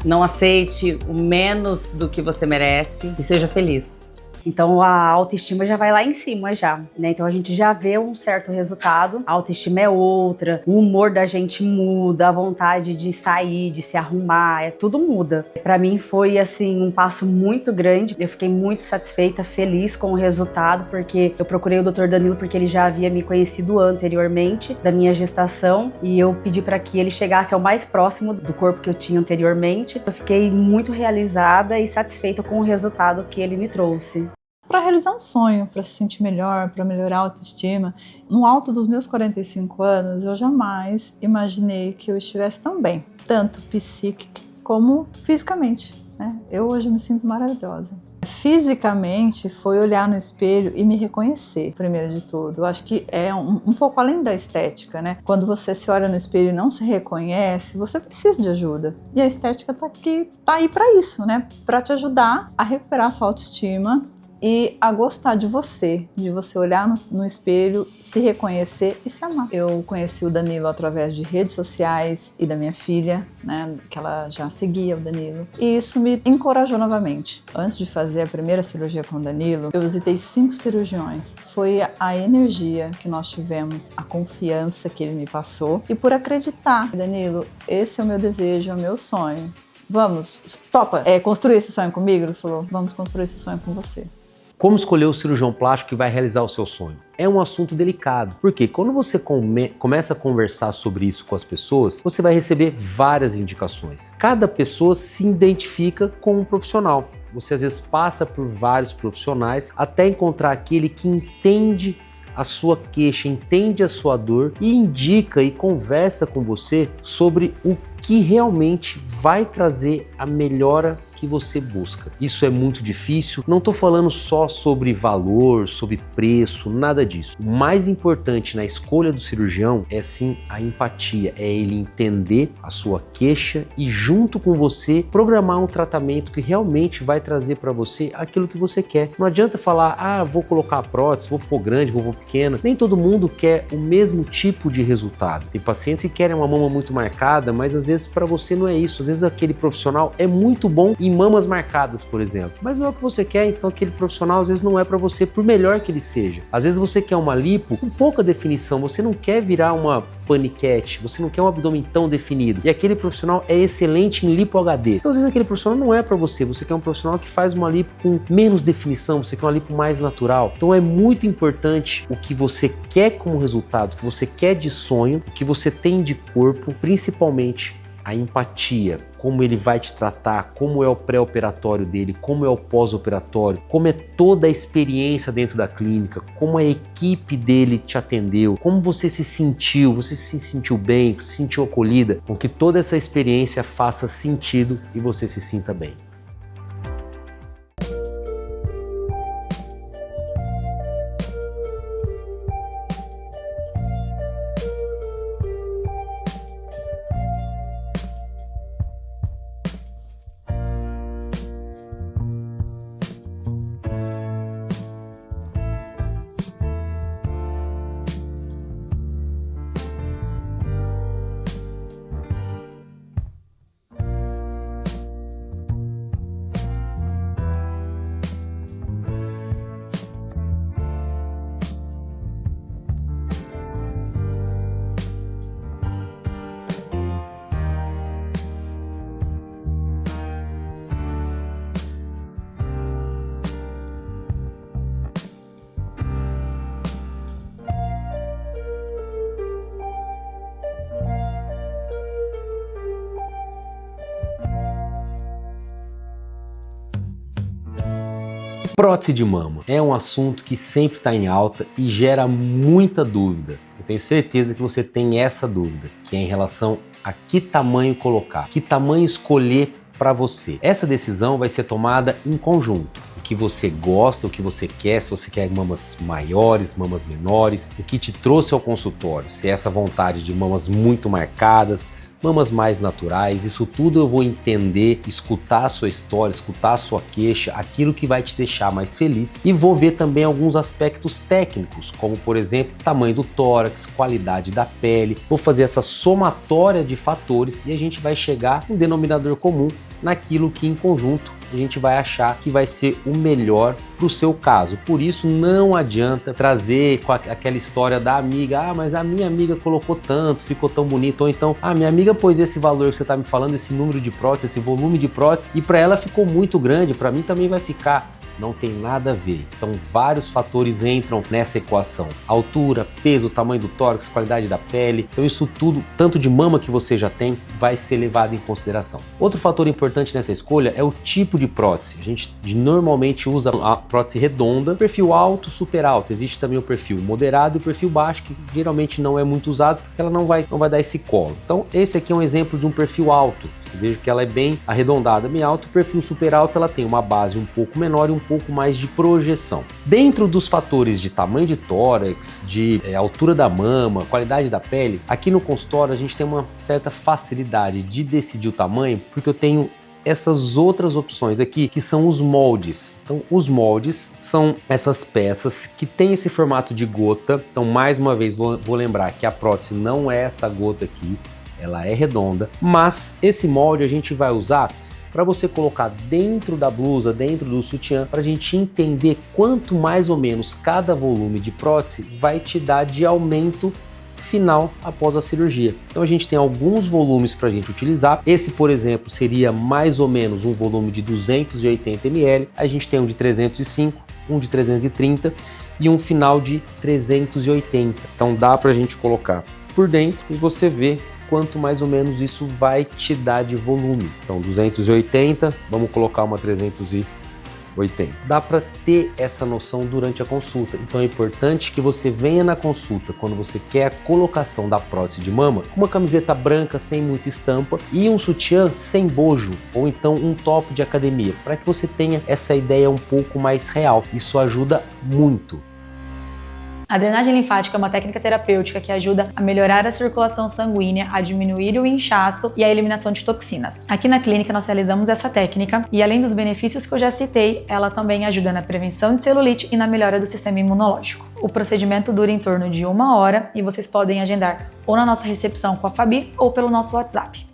Não aceite o menos do que você merece e seja feliz. Então a autoestima já vai lá em cima já, né? Então a gente já vê um certo resultado, a autoestima é outra, o humor da gente muda, a vontade de sair, de se arrumar, tudo muda. Pra mim foi assim um passo muito grande, eu fiquei muito satisfeita, feliz com o resultado, porque eu procurei o Dr. Danilo porque ele já havia me conhecido anteriormente da minha gestação e eu pedi para que ele chegasse ao mais próximo do corpo que eu tinha anteriormente. Eu fiquei muito realizada e satisfeita com o resultado que ele me trouxe. Para realizar um sonho, para se sentir melhor, para melhorar a autoestima. No alto dos meus 45 anos, eu jamais imaginei que eu estivesse tão bem, tanto psíquica como fisicamente, né? Eu hoje me sinto maravilhosa. Fisicamente foi olhar no espelho e me reconhecer, primeiro de tudo. Eu acho que é um pouco além da estética, né? Quando você se olha no espelho e não se reconhece, você precisa de ajuda. E a estética tá aí para isso, né? Para te ajudar a recuperar a sua autoestima e a gostar de você olhar no espelho, se reconhecer e se amar. Eu conheci o Danilo através de redes sociais e da minha filha, né, que ela já seguia o Danilo, e isso me encorajou novamente. Antes de fazer a primeira cirurgia com o Danilo, eu visitei 5 cirurgiões. Foi a energia que nós tivemos, a confiança que ele me passou e por acreditar. Danilo, esse é o meu desejo, é o meu sonho. Vamos, topa construir esse sonho comigo? Ele falou, vamos construir esse sonho com você. Como escolher o cirurgião plástico que vai realizar o seu sonho? É um assunto delicado, porque quando você começa a conversar sobre isso com as pessoas, você vai receber várias indicações. Cada pessoa se identifica com um profissional. Você às vezes passa por vários profissionais até encontrar aquele que entende a sua queixa, entende a sua dor e indica e conversa com você sobre o que realmente vai trazer a melhora que você busca. Isso é muito difícil, não estou falando só sobre valor, sobre preço, nada disso. O mais importante na escolha do cirurgião é sim a empatia, é ele entender a sua queixa e junto com você programar um tratamento que realmente vai trazer para você aquilo que você quer. Não adianta falar, vou colocar a prótese, vou pôr grande, vou pôr pequena. Nem todo mundo quer o mesmo tipo de resultado. Tem pacientes que querem uma mama muito marcada, mas às vezes para você não é isso. Às vezes aquele profissional é muito bom em mamas marcadas, por exemplo, mas não é o que você quer, então aquele profissional às vezes não é para você, por melhor que ele seja. Às vezes você quer uma lipo com pouca definição, você não quer virar uma paniquete, você não quer um abdômen tão definido, e aquele profissional é excelente em lipo HD. Então às vezes aquele profissional não é para você, você quer um profissional que faz uma lipo com menos definição, você quer uma lipo mais natural. Então é muito importante o que você quer como resultado, o que você quer de sonho, o que você tem de corpo, principalmente a empatia, como ele vai te tratar, como é o pré-operatório dele, como é o pós-operatório, como é toda a experiência dentro da clínica, como a equipe dele te atendeu, como você se sentiu bem, se sentiu acolhida, com que toda essa experiência faça sentido e você se sinta bem. Prótese de mama é um assunto que sempre está em alta e gera muita dúvida. Eu tenho certeza que você tem essa dúvida, que é em relação a que tamanho colocar, que tamanho escolher para você. Essa decisão vai ser tomada em conjunto. O que você gosta, o que você quer, se você quer mamas maiores, mamas menores, o que te trouxe ao consultório, se é essa vontade de mamas muito marcadas, mamas mais naturais, isso tudo eu vou entender, escutar a sua história, escutar a sua queixa, aquilo que vai te deixar mais feliz, e vou ver também alguns aspectos técnicos, como por exemplo, tamanho do tórax, qualidade da pele. Vou fazer essa somatória de fatores e a gente vai chegar a um denominador comum naquilo que em conjunto a gente vai achar que vai ser o melhor para o seu caso. Por isso não adianta trazer com aquela história da amiga, mas a minha amiga colocou tanto, ficou tão bonito, ou então, minha amiga pôs esse valor que você está me falando, esse número de prótese, esse volume de prótese, e para ela ficou muito grande, para mim também vai ficar. Não tem nada a ver. Então vários fatores entram nessa equação. Altura, peso, tamanho do tórax, qualidade da pele. Então isso tudo, tanto de mama que você já tem, vai ser levado em consideração. Outro fator importante nessa escolha é o tipo de prótese. A gente normalmente usa a prótese redonda, perfil alto, super alto. Existe também o perfil moderado e o perfil baixo, que geralmente não é muito usado porque ela não vai dar esse colo. Então esse aqui é um exemplo de um perfil alto. Você veja que ela é bem arredondada, bem alto. O perfil super alto ela tem uma base um pouco menor e um pouco mais de projeção. Dentro dos fatores de tamanho de tórax, de altura da mama, qualidade da pele, aqui no consultório a gente tem uma certa facilidade de decidir o tamanho, porque eu tenho essas outras opções aqui, que são os moldes. Então, os moldes são essas peças que têm esse formato de gota. Então, mais uma vez, vou lembrar que a prótese não é essa gota aqui, ela é redonda, mas esse molde a gente vai usar para você colocar dentro da blusa, dentro do sutiã, para a gente entender quanto mais ou menos cada volume de prótese vai te dar de aumento final após a cirurgia. Então a gente tem alguns volumes para a gente utilizar. Esse, por exemplo, seria mais ou menos um volume de 280 ml. A gente tem um de 305, um de 330 e um final de 380. Então dá para a gente colocar por dentro e você vê quanto mais ou menos isso vai te dar de volume. Então 280, vamos colocar uma 380. Dá para ter essa noção durante a consulta. Então é importante que você venha na consulta quando você quer a colocação da prótese de mama, com uma camiseta branca sem muita estampa e um sutiã sem bojo, ou então um top de academia, para que você tenha essa ideia um pouco mais real. Isso ajuda muito. A drenagem linfática é uma técnica terapêutica que ajuda a melhorar a circulação sanguínea, a diminuir o inchaço e a eliminação de toxinas. Aqui na clínica nós realizamos essa técnica e, além dos benefícios que eu já citei, ela também ajuda na prevenção de celulite e na melhora do sistema imunológico. O procedimento dura em torno de 1 hora e vocês podem agendar ou na nossa recepção com a Fabi ou pelo nosso WhatsApp.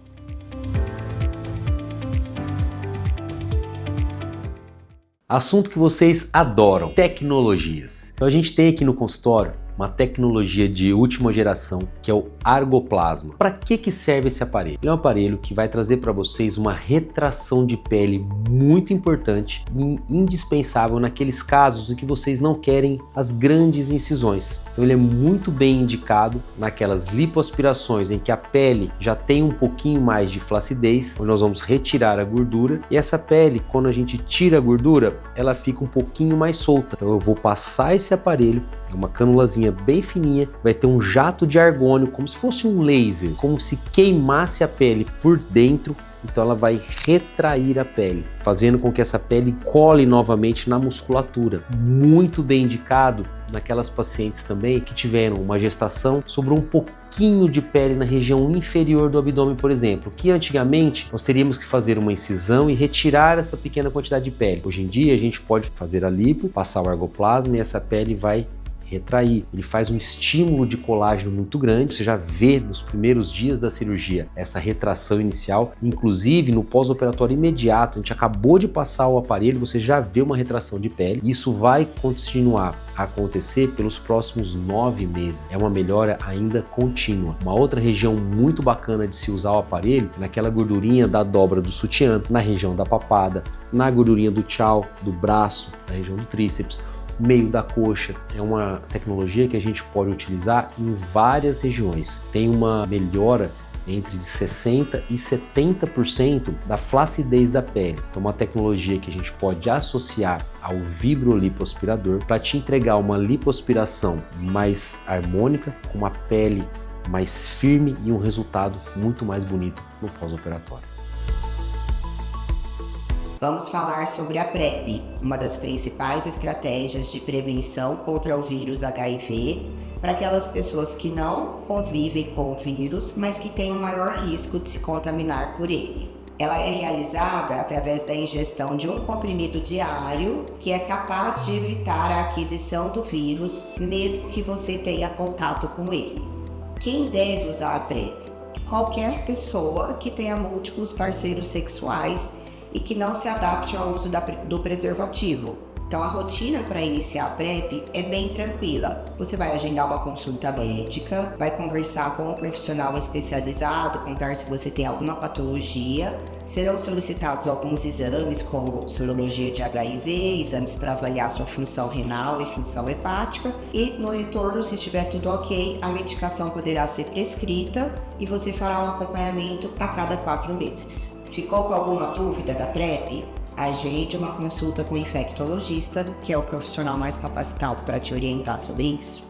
Assunto que vocês adoram, tecnologias. Então a gente tem aqui no consultório uma tecnologia de última geração, que é o Argoplasma. Para que serve esse aparelho? Ele é um aparelho que vai trazer para vocês uma retração de pele muito importante e indispensável naqueles casos em que vocês não querem as grandes incisões. Então ele é muito bem indicado naquelas lipoaspirações em que a pele já tem um pouquinho mais de flacidez, onde nós vamos retirar a gordura, e essa pele, quando a gente tira a gordura, ela fica um pouquinho mais solta. Então eu vou passar esse aparelho, é uma canulazinha bem fininha, vai ter um jato de argônio, como se fosse um laser, como se queimasse a pele por dentro. Então ela vai retrair a pele, fazendo com que essa pele cole novamente na musculatura. Muito bem indicado naquelas pacientes também que tiveram uma gestação, sobrou um pouquinho de pele na região inferior do abdômen, por exemplo, que antigamente nós teríamos que fazer uma incisão e retirar essa pequena quantidade de pele. Hoje em dia a gente pode fazer a lipo, passar o Argoplasma e essa pele vai retrair. Ele faz um estímulo de colágeno muito grande, você já vê nos primeiros dias da cirurgia essa retração inicial, inclusive no pós-operatório imediato, a gente acabou de passar o aparelho, você já vê uma retração de pele. Isso vai continuar a acontecer pelos próximos 9 meses, é uma melhora ainda contínua. Uma outra região muito bacana de se usar o aparelho, naquela gordurinha da dobra do sutiã, na região da papada, na gordurinha do tchau, do braço, na região do tríceps, meio da coxa. É uma tecnologia que a gente pode utilizar em várias regiões. Tem uma melhora entre 60% e 70% da flacidez da pele. Então uma tecnologia que a gente pode associar ao vibrolipoaspirador para te entregar uma lipoaspiração mais harmônica, com uma pele mais firme e um resultado muito mais bonito no pós-operatório. Vamos falar sobre a PrEP, uma das principais estratégias de prevenção contra o vírus HIV para aquelas pessoas que não convivem com o vírus, mas que têm um maior risco de se contaminar por ele. Ela é realizada através da ingestão de um comprimido diário que é capaz de evitar a aquisição do vírus, mesmo que você tenha contato com ele. Quem deve usar a PrEP? Qualquer pessoa que tenha múltiplos parceiros sexuais e que não se adapte ao uso do preservativo. Então a rotina para iniciar a PrEP é bem tranquila. Você vai agendar uma consulta médica, vai conversar com um profissional especializado, contar se você tem alguma patologia. Serão solicitados alguns exames como sorologia de HIV, exames para avaliar sua função renal e função hepática. E no retorno, se estiver tudo ok, a medicação poderá ser prescrita e você fará um acompanhamento a cada 4 meses. Ficou com alguma dúvida da PrEP? Agende uma consulta com o infectologista, que é o profissional mais capacitado para te orientar sobre isso.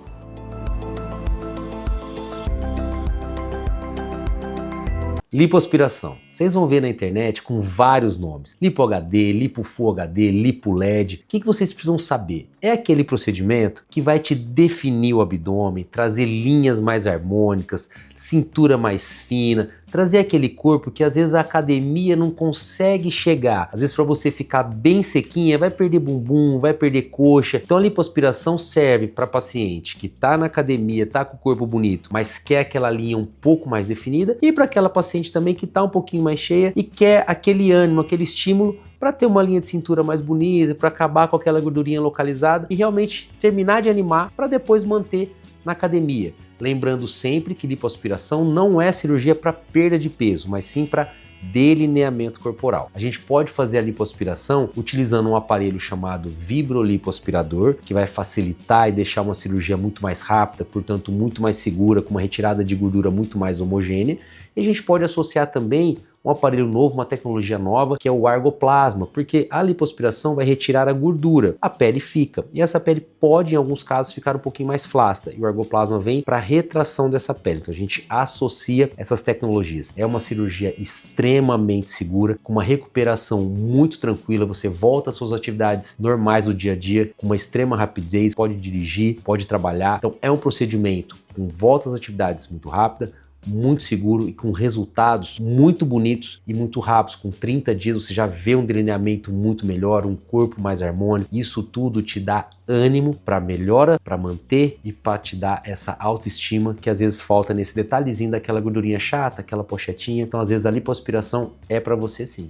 Lipoaspiração. Vocês vão ver na internet com vários nomes. Lipo HD, Lipo Full HD, Lipo LED. O que vocês precisam saber? É aquele procedimento que vai te definir o abdômen, trazer linhas mais harmônicas, cintura mais fina, trazer aquele corpo que às vezes a academia não consegue chegar. Às vezes para você ficar bem sequinha, vai perder bumbum, vai perder coxa. Então a lipoaspiração serve para paciente que está na academia, está com o corpo bonito, mas quer aquela linha um pouco mais definida, e para aquela paciente também que está um pouquinho mais cheia e quer aquele ânimo, aquele estímulo para ter uma linha de cintura mais bonita, para acabar com aquela gordurinha localizada e realmente terminar de animar para depois manter na academia. Lembrando sempre que lipoaspiração não é cirurgia para perda de peso, mas sim para delineamento corporal. A gente pode fazer a lipoaspiração utilizando um aparelho chamado vibrolipoaspirador, que vai facilitar e deixar uma cirurgia muito mais rápida, portanto muito mais segura, com uma retirada de gordura muito mais homogênea. E a gente pode associar também um aparelho novo, uma tecnologia nova, que é o Argoplasma, porque a lipoaspiração vai retirar a gordura, a pele fica, e essa pele pode em alguns casos ficar um pouquinho mais flácida, e o Argoplasma vem para a retração dessa pele. Então a gente associa essas tecnologias. É uma cirurgia extremamente segura, com uma recuperação muito tranquila, você volta às suas atividades normais do dia a dia, com uma extrema rapidez, pode dirigir, pode trabalhar. Então é um procedimento com volta às atividades muito rápida, muito seguro e com resultados muito bonitos e muito rápidos. Com 30 dias você já vê um delineamento muito melhor, um corpo mais harmônico. Isso tudo te dá ânimo para melhora, para manter e para te dar essa autoestima que às vezes falta nesse detalhezinho daquela gordurinha chata, aquela pochetinha. Então às vezes a lipoaspiração é para você sim.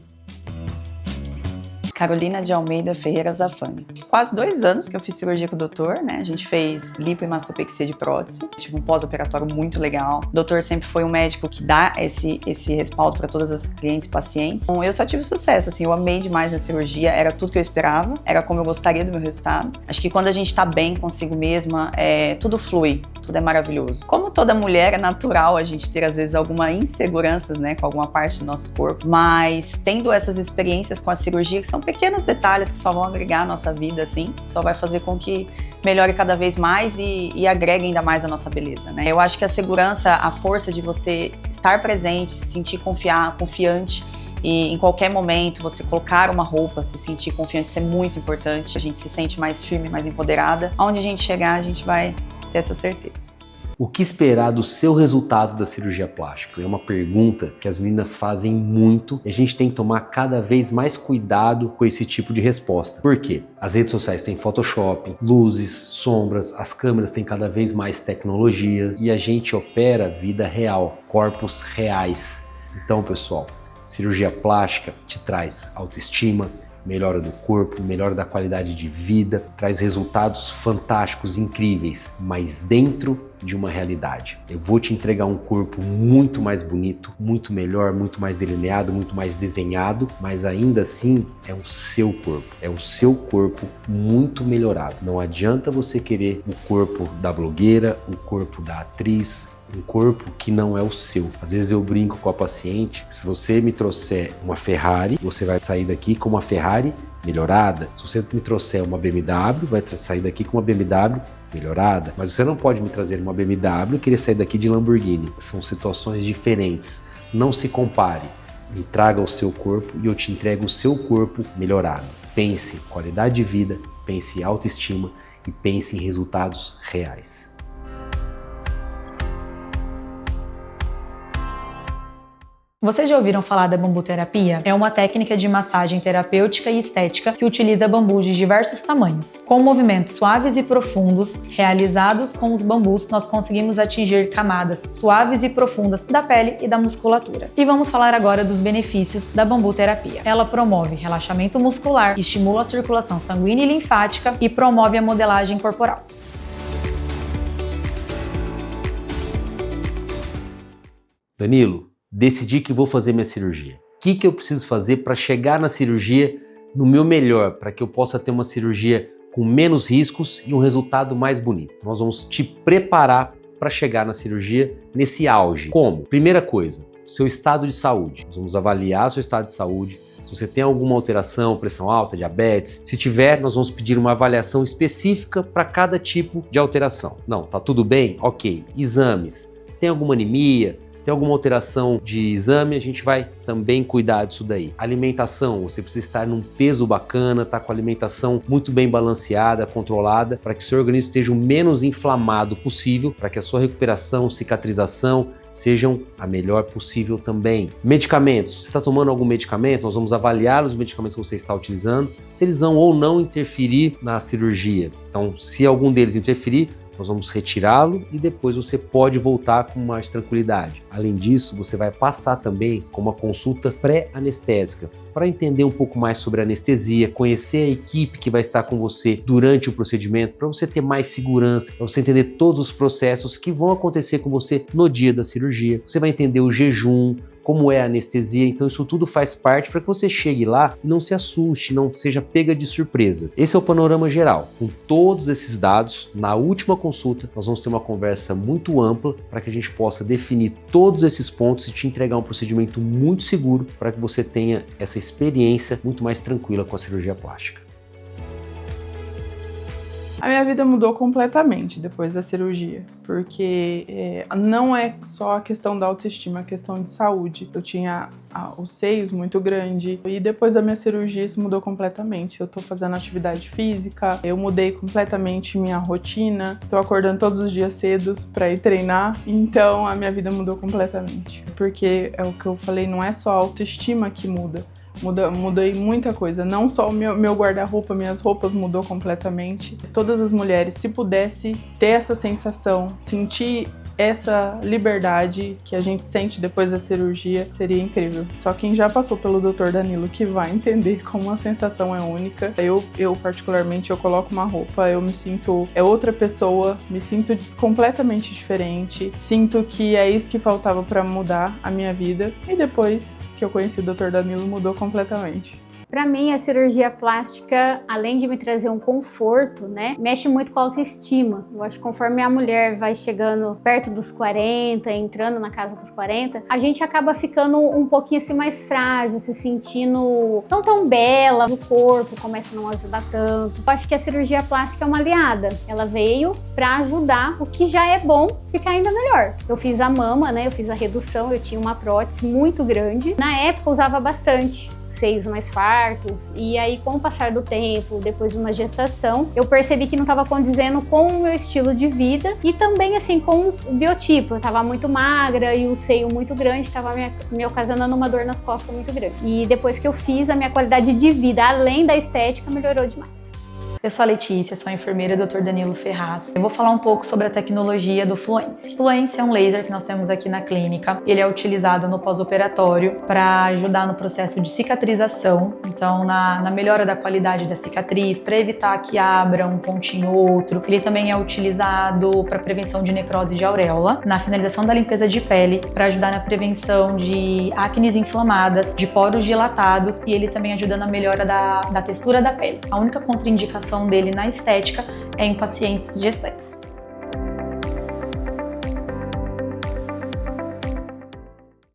Carolina de Almeida Ferreira Zafani. Quase 2 anos que eu fiz cirurgia com o doutor, né? A gente fez lipo e mastopexia de prótese. Tive um pós-operatório muito legal. O doutor sempre foi um médico que dá esse respaldo para todas as clientes e pacientes. Então, eu só tive sucesso, assim, eu amei demais minha cirurgia, era tudo que eu esperava, era como eu gostaria do meu resultado. Acho que quando a gente tá bem consigo mesma, tudo flui, tudo é maravilhoso. Como toda mulher, é natural a gente ter às vezes alguma inseguranças, né, com alguma parte do nosso corpo, mas tendo essas experiências com a cirurgia, que são pequenos detalhes que só vão agregar a nossa vida, assim, só vai fazer com que melhore cada vez mais e agregue ainda mais a nossa beleza, né? Eu acho que a segurança, a força de você estar presente, se sentir confiante e em qualquer momento você colocar uma roupa, se sentir confiante, isso é muito importante. A gente se sente mais firme, mais empoderada. Aonde a gente chegar, a gente vai ter essa certeza. O que esperar do seu resultado da cirurgia plástica? É uma pergunta que as meninas fazem muito e a gente tem que tomar cada vez mais cuidado com esse tipo de resposta. Por quê? As redes sociais têm Photoshop, luzes, sombras, as câmeras têm cada vez mais tecnologia e a gente opera vida real, corpos reais. Então, pessoal, cirurgia plástica te traz autoestima, melhora do corpo, melhora da qualidade de vida, traz resultados fantásticos, incríveis, mas dentro de uma realidade. Eu vou te entregar um corpo muito mais bonito, muito melhor, muito mais delineado, muito mais desenhado, mas ainda assim é o seu corpo. É o seu corpo muito melhorado. Não adianta você querer o corpo da blogueira, o corpo da atriz, um corpo que não é o seu. Às vezes eu brinco com a paciente que se você me trouxer uma Ferrari, você vai sair daqui com uma Ferrari melhorada. Se você me trouxer uma BMW, vai sair daqui com uma BMW melhorada. Mas você não pode me trazer uma BMW e querer sair daqui de Lamborghini. São situações diferentes. Não se compare. Me traga o seu corpo e eu te entrego o seu corpo melhorado. Pense em qualidade de vida, pense em autoestima e pense em resultados reais. Vocês já ouviram falar da bambuterapia? É uma técnica de massagem terapêutica e estética que utiliza bambus de diversos tamanhos. Com movimentos suaves e profundos, realizados com os bambus, nós conseguimos atingir camadas suaves e profundas da pele e da musculatura. E vamos falar agora dos benefícios da bambuterapia. Ela promove relaxamento muscular, estimula a circulação sanguínea e linfática e promove a modelagem corporal. Danilo, decidi que vou fazer minha cirurgia. O que eu preciso fazer para chegar na cirurgia no meu melhor, para que eu possa ter uma cirurgia com menos riscos e um resultado mais bonito? Nós vamos te preparar para chegar na cirurgia nesse auge. Como? Primeira coisa, seu estado de saúde. Nós vamos avaliar seu estado de saúde. Se você tem alguma alteração, pressão alta, diabetes, se tiver, nós vamos pedir uma avaliação específica para cada tipo de alteração. Não, tá tudo bem? Ok. Exames. Tem alguma anemia? Tem alguma alteração de exame, a gente vai também cuidar disso daí. Alimentação, você precisa estar num peso bacana, tá com a alimentação muito bem balanceada, controlada, para que seu organismo esteja o menos inflamado possível, para que a sua recuperação, cicatrização sejam a melhor possível também. Medicamentos, você está tomando algum medicamento, nós vamos avaliar os medicamentos que você está utilizando, se eles vão ou não interferir na cirurgia. Então, se algum deles interferir, nós vamos retirá-lo e depois você pode voltar com mais tranquilidade. Além disso, você vai passar também com uma consulta pré-anestésica para entender um pouco mais sobre a anestesia, conhecer a equipe que vai estar com você durante o procedimento, para você ter mais segurança, para você entender todos os processos que vão acontecer com você no dia da cirurgia. Você vai entender o jejum, como é a anestesia, então isso tudo faz parte para que você chegue lá e não se assuste, não seja pega de surpresa. Esse é o panorama geral. Com todos esses dados, na última consulta, nós vamos ter uma conversa muito ampla para que a gente possa definir todos esses pontos e te entregar um procedimento muito seguro para que você tenha essa experiência muito mais tranquila com a cirurgia plástica. A minha vida mudou completamente depois da cirurgia, porque não é só a questão da autoestima, é a questão de saúde. Eu tinha os seios muito grandes e depois da minha cirurgia isso mudou completamente. Eu tô fazendo atividade física, eu mudei completamente minha rotina, tô acordando todos os dias cedo para ir treinar, então a minha vida mudou completamente. Porque é o que eu falei, não é só a autoestima que muda. Mudei muita coisa, não só o meu guarda-roupa, minhas roupas mudou completamente. Todas as mulheres, se pudesse ter essa sensação, sentir essa liberdade que a gente sente depois da cirurgia seria incrível. Só quem já passou pelo Dr. Danilo que vai entender como a sensação é única. Eu particularmente, eu coloco uma roupa, eu me sinto outra pessoa, me sinto completamente diferente, sinto que é isso que faltava para mudar a minha vida, e depois que eu conheci o Dr. Danilo mudou completamente. Para mim, a cirurgia plástica, além de me trazer um conforto, né, mexe muito com a autoestima. Eu acho que conforme a mulher vai chegando perto dos 40, entrando na casa dos 40, a gente acaba ficando um pouquinho assim mais frágil, se sentindo não tão bela, o corpo começa a não ajudar tanto. Eu acho que a cirurgia plástica é uma aliada. Ela veio para ajudar o que já é bom ficar ainda melhor. Eu fiz a mama, né, eu fiz a redução, eu tinha uma prótese muito grande. Na época, eu usava bastante, seios mais fartos, e aí com o passar do tempo, depois de uma gestação, eu percebi que não estava condizendo com o meu estilo de vida e também assim com o biotipo. Eu estava muito magra e o seio muito grande, estava me ocasionando uma dor nas costas muito grande. E depois que eu fiz, a minha qualidade de vida, além da estética, melhorou demais. Eu sou a Letícia, sou a enfermeira Dr. Danilo Ferraz. Eu vou falar um pouco sobre a tecnologia do Fluence. Fluence é um laser que nós temos aqui na clínica. Ele é utilizado no pós-operatório para ajudar no processo de cicatrização, então na melhora da qualidade da cicatriz, para evitar que abra um pontinho ou outro. Ele também é utilizado para prevenção de necrose de auréola, na finalização da limpeza de pele, para ajudar na prevenção de acnes inflamadas, de poros dilatados, e ele também ajuda na melhora da textura da pele. A única contraindicação dele na estética é em pacientes gestantes.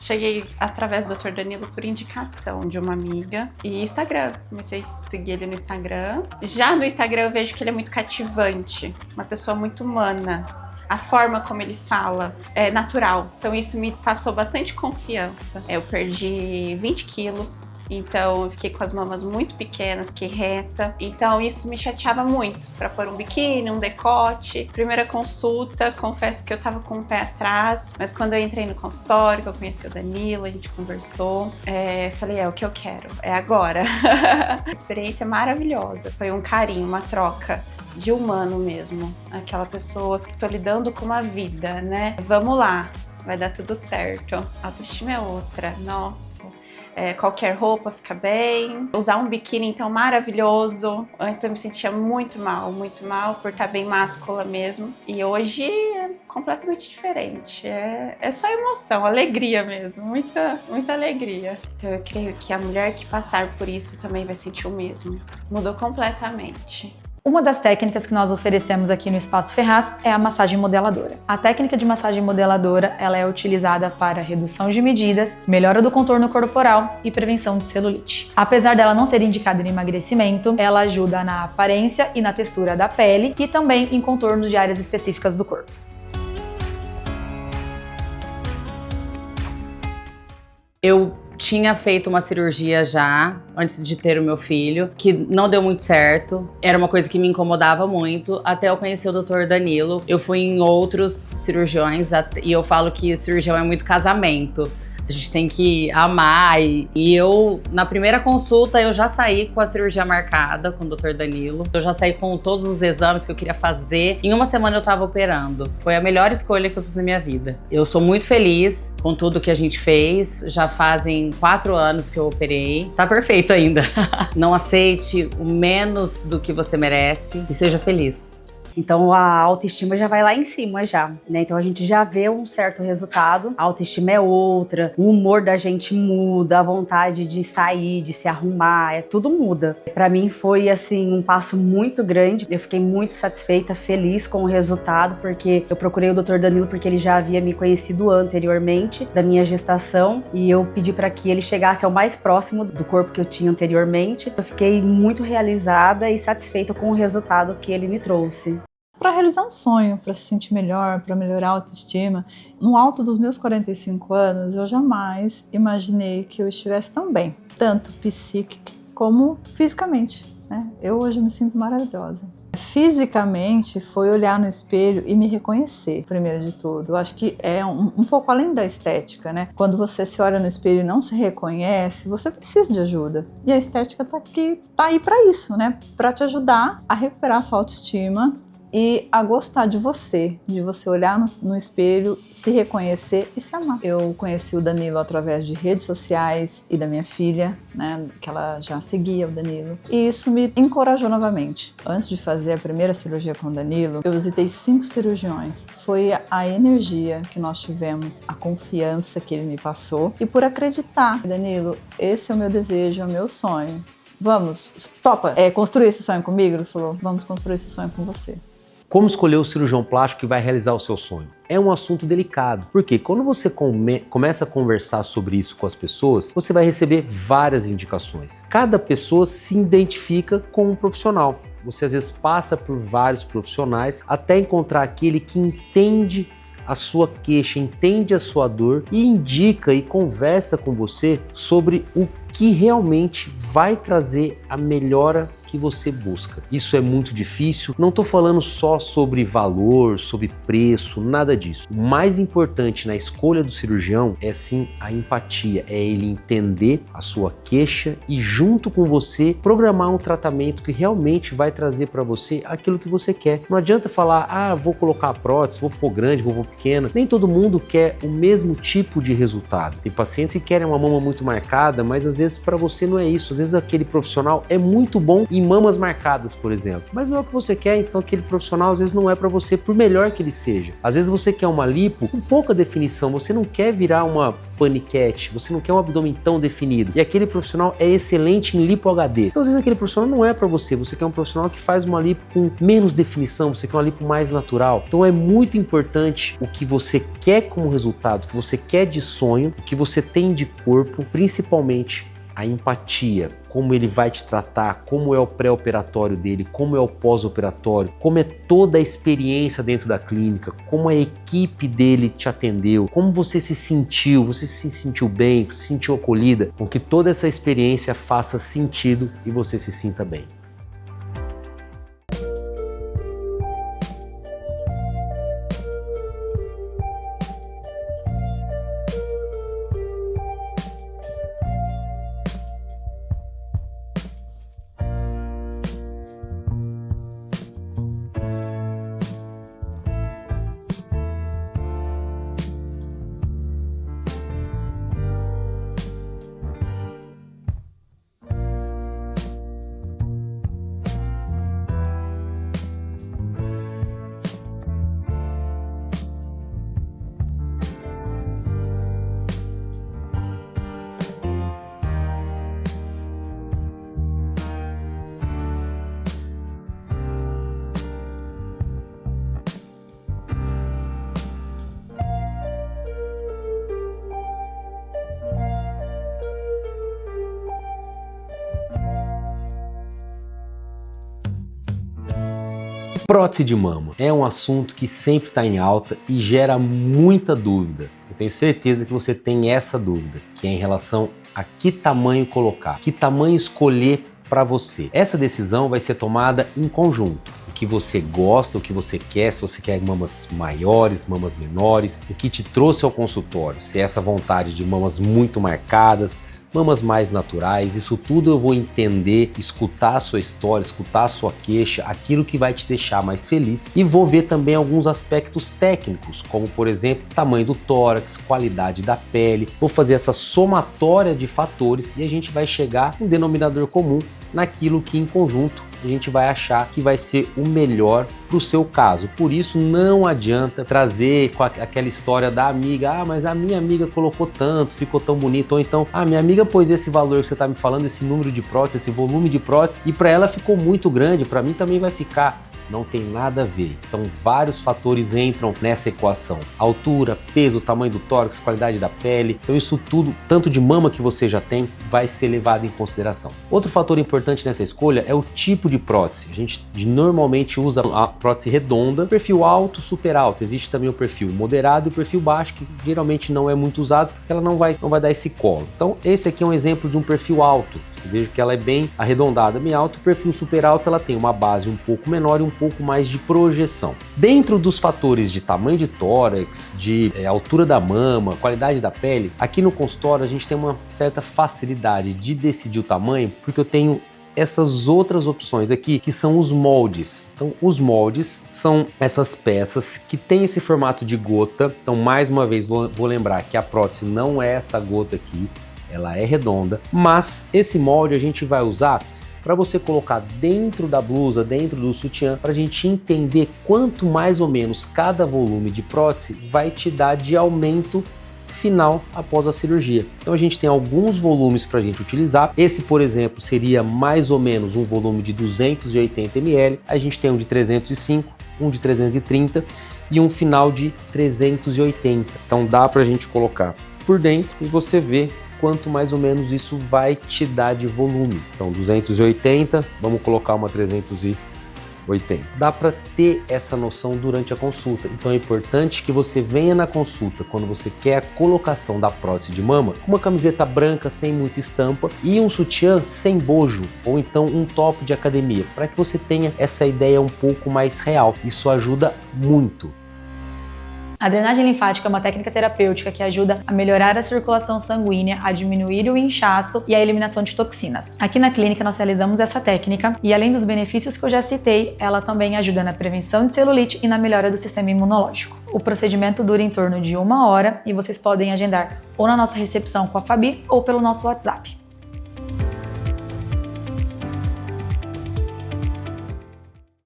Cheguei através do Dr. Danilo por indicação de uma amiga e Instagram. Comecei a seguir ele no Instagram. Já no Instagram eu vejo que ele é muito cativante, uma pessoa muito humana. A forma como ele fala é natural, então isso me passou bastante confiança. Eu perdi 20 quilos. Então eu fiquei com as mamas muito pequenas, fiquei reta. Então isso me chateava muito para pôr um biquíni, um decote. Primeira consulta, confesso que eu tava com o pé atrás, mas quando eu entrei no consultório, que eu conheci o Danilo, a gente conversou, falei, é o que eu quero, é agora. Experiência maravilhosa, foi um carinho, uma troca de humano mesmo. Aquela pessoa que tô lidando com uma vida, né? Vamos lá, vai dar tudo certo. A autoestima é outra, nossa. Qualquer roupa fica bem. Usar um biquíni, então, maravilhoso. Antes eu me sentia muito mal por estar bem máscula mesmo. E hoje é completamente diferente. É só emoção, alegria mesmo. Muita, muita alegria. Então eu creio que a mulher que passar por isso também vai sentir o mesmo. Mudou completamente. Uma das técnicas que nós oferecemos aqui no Espaço Ferraz é a massagem modeladora. A técnica de massagem modeladora, ela é utilizada para redução de medidas, melhora do contorno corporal e prevenção de celulite. Apesar dela não ser indicada em emagrecimento, ela ajuda na aparência e na textura da pele e também em contornos de áreas específicas do corpo. Eu tinha feito uma cirurgia já, antes de ter o meu filho, que não deu muito certo. Era uma coisa que me incomodava muito, até eu conhecer o Dr. Danilo. Eu fui em outros cirurgiões, e eu falo que cirurgião é muito casamento. A gente tem que amar, e eu, na primeira consulta, eu já saí com a cirurgia marcada com o Dr. Danilo. Eu já saí com todos os exames que eu queria fazer. Em uma semana eu tava operando. Foi a melhor escolha que eu fiz na minha vida. Eu sou muito feliz com tudo que a gente fez. Já fazem 4 anos que eu operei. Tá perfeito ainda. Não aceite o menos do que você merece e seja feliz. Então a autoestima já vai lá em cima já, né? Então a gente já vê um certo resultado, a autoestima é outra, o humor da gente muda, a vontade de sair, de se arrumar, tudo muda. Pra mim foi assim um passo muito grande, eu fiquei muito satisfeita, feliz com o resultado, porque eu procurei o Dr. Danilo porque ele já havia me conhecido anteriormente da minha gestação e eu pedi para que ele chegasse ao mais próximo do corpo que eu tinha anteriormente. Eu fiquei muito realizada e satisfeita com o resultado que ele me trouxe. Para realizar um sonho, para se sentir melhor, para melhorar a autoestima. No alto dos meus 45 anos, eu jamais imaginei que eu estivesse tão bem, tanto psíquica como fisicamente, né? Eu hoje me sinto maravilhosa. Fisicamente foi olhar no espelho e me reconhecer, primeiro de tudo. Eu acho que é um pouco além da estética, né? Quando você se olha no espelho e não se reconhece, você precisa de ajuda. E a estética tá aí para isso, né? Para te ajudar a recuperar a sua autoestima e a gostar de você olhar no espelho, se reconhecer e se amar. Eu conheci o Danilo através de redes sociais e da minha filha, né, que ela já seguia o Danilo, e isso me encorajou novamente. Antes de fazer a primeira cirurgia com o Danilo, eu visitei 5 cirurgiões. Foi a energia que nós tivemos, a confiança que ele me passou e por acreditar. Danilo, esse é o meu desejo, é o meu sonho. Vamos, topa construir esse sonho comigo? Ele falou, vamos construir esse sonho com você. Como escolher o cirurgião plástico que vai realizar o seu sonho? É um assunto delicado, porque quando você começa a conversar sobre isso com as pessoas, você vai receber várias indicações. Cada pessoa se identifica com um profissional. Você às vezes passa por vários profissionais até encontrar aquele que entende a sua queixa, entende a sua dor e indica e conversa com você sobre o que realmente vai trazer a melhora que você busca. Isso é muito difícil, não estou falando só sobre valor, sobre preço, nada disso. O mais importante na escolha do cirurgião é sim a empatia, é ele entender a sua queixa e junto com você programar um tratamento que realmente vai trazer para você aquilo que você quer. Não adianta falar, vou colocar a prótese, vou pôr grande, vou pôr pequena. Nem todo mundo quer o mesmo tipo de resultado. Tem pacientes que querem uma mama muito marcada, mas às vezes para você não é isso. Às vezes aquele profissional é muito bom em mamas marcadas, por exemplo, mas não é o que você quer, então aquele profissional às vezes não é para você, por melhor que ele seja. Às vezes você quer uma lipo com pouca definição, você não quer virar uma paniquete, você não quer um abdômen tão definido, e aquele profissional é excelente em lipo HD. Então às vezes aquele profissional não é para você, você quer um profissional que faz uma lipo com menos definição, você quer uma lipo mais natural. Então é muito importante o que você quer como resultado, o que você quer de sonho, o que você tem de corpo, principalmente a empatia, como ele vai te tratar, como é o pré-operatório dele, como é o pós-operatório, como é toda a experiência dentro da clínica, como a equipe dele te atendeu, como você se sentiu bem, se sentiu acolhida, com que toda essa experiência faça sentido e você se sinta bem. Prótese de mama é um assunto que sempre está em alta e gera muita dúvida. Eu tenho certeza que você tem essa dúvida, que é em relação a que tamanho colocar, que tamanho escolher para você. Essa decisão vai ser tomada em conjunto. O que você gosta, o que você quer, se você quer mamas maiores, mamas menores, o que te trouxe ao consultório, se é essa vontade de mamas muito marcadas, mamas mais naturais, isso tudo eu vou entender, escutar a sua história, escutar a sua queixa, aquilo que vai te deixar mais feliz, e vou ver também alguns aspectos técnicos, como por exemplo, tamanho do tórax, qualidade da pele. Vou fazer essa somatória de fatores e a gente vai chegar a um denominador comum naquilo que em conjunto a gente vai achar que vai ser o melhor para o seu caso. Por isso não adianta trazer com aquela história da amiga, mas a minha amiga colocou tanto, ficou tão bonito, ou então, minha amiga pôs esse valor que você está me falando, esse número de prótese, esse volume de prótese, e para ela ficou muito grande, para mim também vai ficar. Não tem nada a ver. Então vários fatores entram nessa equação. Altura, peso, tamanho do tórax, qualidade da pele. Então isso tudo, tanto de mama que você já tem, vai ser levado em consideração. Outro fator importante nessa escolha é o tipo de prótese. A gente normalmente usa a prótese redonda, perfil alto, super alto. Existe também o perfil moderado e o perfil baixo, que geralmente não é muito usado porque ela não vai dar esse colo. Então esse aqui é um exemplo de um perfil alto. Você veja que ela é bem arredondada, bem alto. O perfil super alto ela tem uma base um pouco menor e um pouco mais de projeção. Dentro dos fatores de tamanho de tórax, de altura da mama, qualidade da pele, aqui no consultório a gente tem uma certa facilidade de decidir o tamanho, porque eu tenho essas outras opções aqui, que são os moldes. Então, os moldes são essas peças que tem esse formato de gota. Então, mais uma vez, vou lembrar que a prótese não é essa gota aqui, ela é redonda, mas esse molde a gente vai usar para você colocar dentro da blusa, dentro do sutiã, para a gente entender quanto mais ou menos cada volume de prótese vai te dar de aumento final após a cirurgia. Então a gente tem alguns volumes para a gente utilizar. Esse, por exemplo, seria mais ou menos um volume de 280 ml. A gente tem um de 305, um de 330 e um final de 380. Então dá para a gente colocar por dentro e você vê quanto mais ou menos isso vai te dar de volume. Então 280, vamos colocar uma 380. Dá para ter essa noção durante a consulta. Então é importante que você venha na consulta quando você quer a colocação da prótese de mama com uma camiseta branca sem muita estampa e um sutiã sem bojo ou então um top de academia, para que você tenha essa ideia um pouco mais real. Isso ajuda muito. A drenagem linfática é uma técnica terapêutica que ajuda a melhorar a circulação sanguínea, a diminuir o inchaço e a eliminação de toxinas. Aqui na clínica nós realizamos essa técnica e, além dos benefícios que eu já citei, ela também ajuda na prevenção de celulite e na melhora do sistema imunológico. O procedimento dura em torno de 1 hora e vocês podem agendar ou na nossa recepção com a Fabi ou pelo nosso WhatsApp.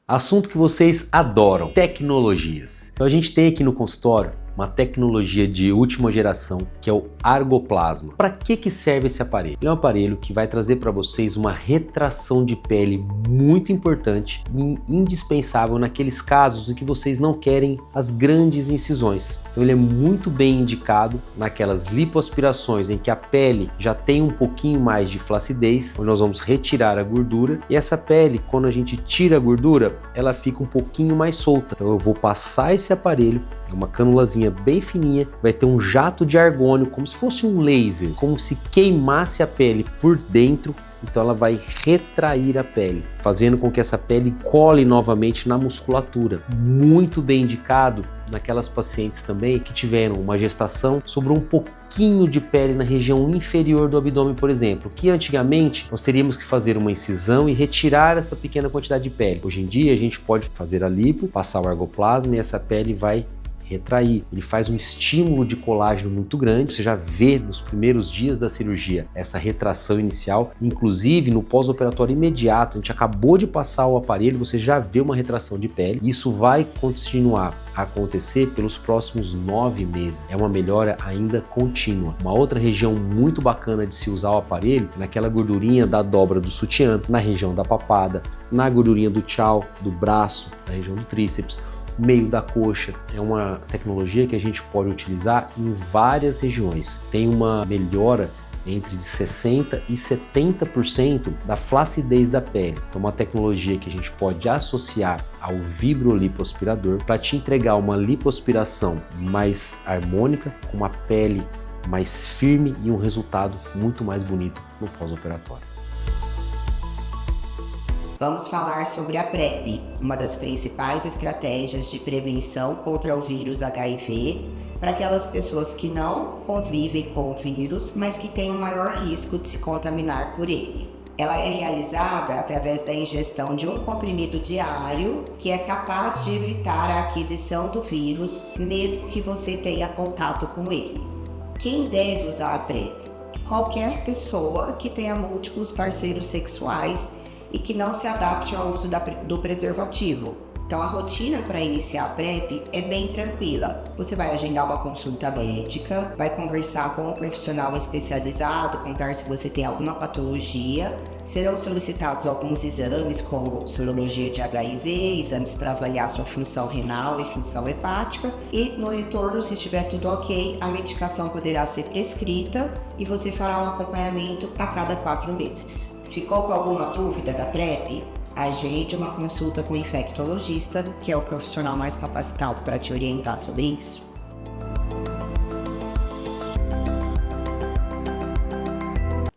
Assunto que vocês adoram, tecnologias. Então a gente tem aqui no consultório uma tecnologia de última geração, que é o Argoplasma. Para que serve esse aparelho? Ele é um aparelho que vai trazer para vocês uma retração de pele muito importante e indispensável naqueles casos em que vocês não querem as grandes incisões. Então ele é muito bem indicado naquelas lipoaspirações em que a pele já tem um pouquinho mais de flacidez, onde nós vamos retirar a gordura, e essa pele, quando a gente tira a gordura, ela fica um pouquinho mais solta. Então eu vou passar esse aparelho, é uma canulazinha bem fininha, vai ter um jato de argônio, como se fosse um laser, como se queimasse a pele por dentro. Então ela vai retrair a pele, fazendo com que essa pele cole novamente na musculatura. Muito bem indicado naquelas pacientes também que tiveram uma gestação, sobrou um pouquinho de pele na região inferior do abdômen, por exemplo, que antigamente nós teríamos que fazer uma incisão e retirar essa pequena quantidade de pele. Hoje em dia a gente pode fazer a lipo, passar o Argoplasma e essa pele vai retrair. Ele faz um estímulo de colágeno muito grande, você já vê nos primeiros dias da cirurgia essa retração inicial, inclusive no pós-operatório imediato, a gente acabou de passar o aparelho, você já vê uma retração de pele. Isso vai continuar a acontecer pelos próximos 9 meses, é uma melhora ainda contínua. Uma outra região muito bacana de se usar o aparelho, naquela gordurinha da dobra do sutiã, na região da papada, na gordurinha do tchau, do braço, na região do tríceps, meio da coxa. É uma tecnologia que a gente pode utilizar em várias regiões. Tem uma melhora entre de 60% e 70% da flacidez da pele. Então uma tecnologia que a gente pode associar ao vibrolipoaspirador para te entregar uma lipoaspiração mais harmônica, com uma pele mais firme e um resultado muito mais bonito no pós-operatório. Vamos falar sobre a PrEP, uma das principais estratégias de prevenção contra o vírus HIV para aquelas pessoas que não convivem com o vírus, mas que têm um maior risco de se contaminar por ele. Ela é realizada através da ingestão de um comprimido diário que é capaz de evitar a aquisição do vírus, mesmo que você tenha contato com ele. Quem deve usar a PrEP? Qualquer pessoa que tenha múltiplos parceiros sexuais e que não se adapte ao uso do preservativo. Então a rotina para iniciar a PrEP é bem tranquila. Você vai agendar uma consulta médica, vai conversar com um profissional especializado, contar se você tem alguma patologia. Serão solicitados alguns exames como sorologia de HIV, exames para avaliar sua função renal e função hepática. E no retorno, se estiver tudo ok, a medicação poderá ser prescrita e você fará um acompanhamento a cada 4 meses. Ficou com alguma dúvida da PrEP? Agende uma consulta com o infectologista, que é o profissional mais capacitado para te orientar sobre isso.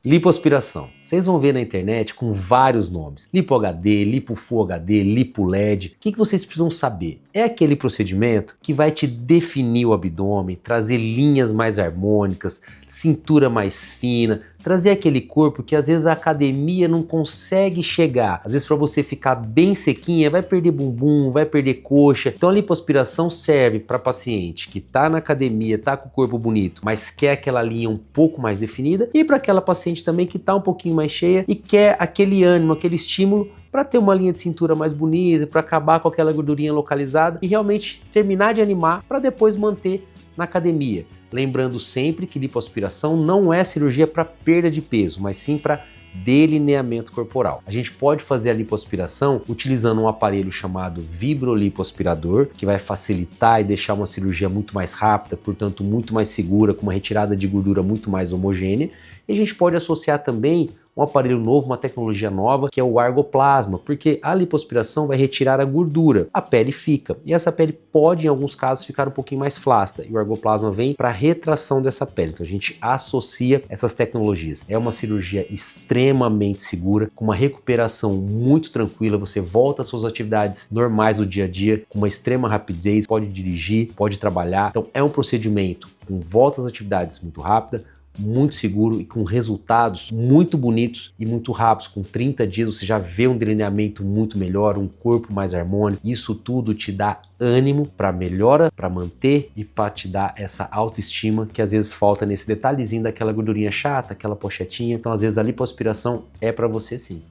Lipoaspiração. Vocês vão ver na internet com vários nomes. Lipo HD, Lipo Full HD, Lipo LED. O que vocês precisam saber? É aquele procedimento que vai te definir o abdômen, trazer linhas mais harmônicas, cintura mais fina, trazer aquele corpo que às vezes a academia não consegue chegar. Às vezes para você ficar bem sequinha, vai perder bumbum, vai perder coxa. Então a lipoaspiração serve para paciente que tá na academia, tá com o corpo bonito, mas quer aquela linha um pouco mais definida, e para aquela paciente também que tá um pouquinho mais cheia e quer aquele ânimo, aquele estímulo para ter uma linha de cintura mais bonita, para acabar com aquela gordurinha localizada e realmente terminar de animar para depois manter na academia. Lembrando sempre que lipoaspiração não é cirurgia para perda de peso, mas sim para delineamento corporal. A gente pode fazer a lipoaspiração utilizando um aparelho chamado vibrolipoaspirador, que vai facilitar e deixar uma cirurgia muito mais rápida, portanto muito mais segura, com uma retirada de gordura muito mais homogênea. E a gente pode associar também um aparelho novo, uma tecnologia nova, que é o argoplasma, porque a lipoaspiração vai retirar a gordura, a pele fica, e essa pele pode em alguns casos ficar um pouquinho mais flácida, e o argoplasma vem para a retração dessa pele. Então a gente associa essas tecnologias. É uma cirurgia extremamente segura, com uma recuperação muito tranquila, você volta às suas atividades normais do dia a dia, com uma extrema rapidez, pode dirigir, pode trabalhar. Então é um procedimento com volta às atividades muito rápida, muito seguro e com resultados muito bonitos e muito rápidos. Com 30 dias você já vê um delineamento muito melhor, um corpo mais harmônico. Isso tudo te dá ânimo para melhora, para manter e para te dar essa autoestima que às vezes falta nesse detalhezinho daquela gordurinha chata, aquela pochetinha. Então às vezes a lipoaspiração é para você sim.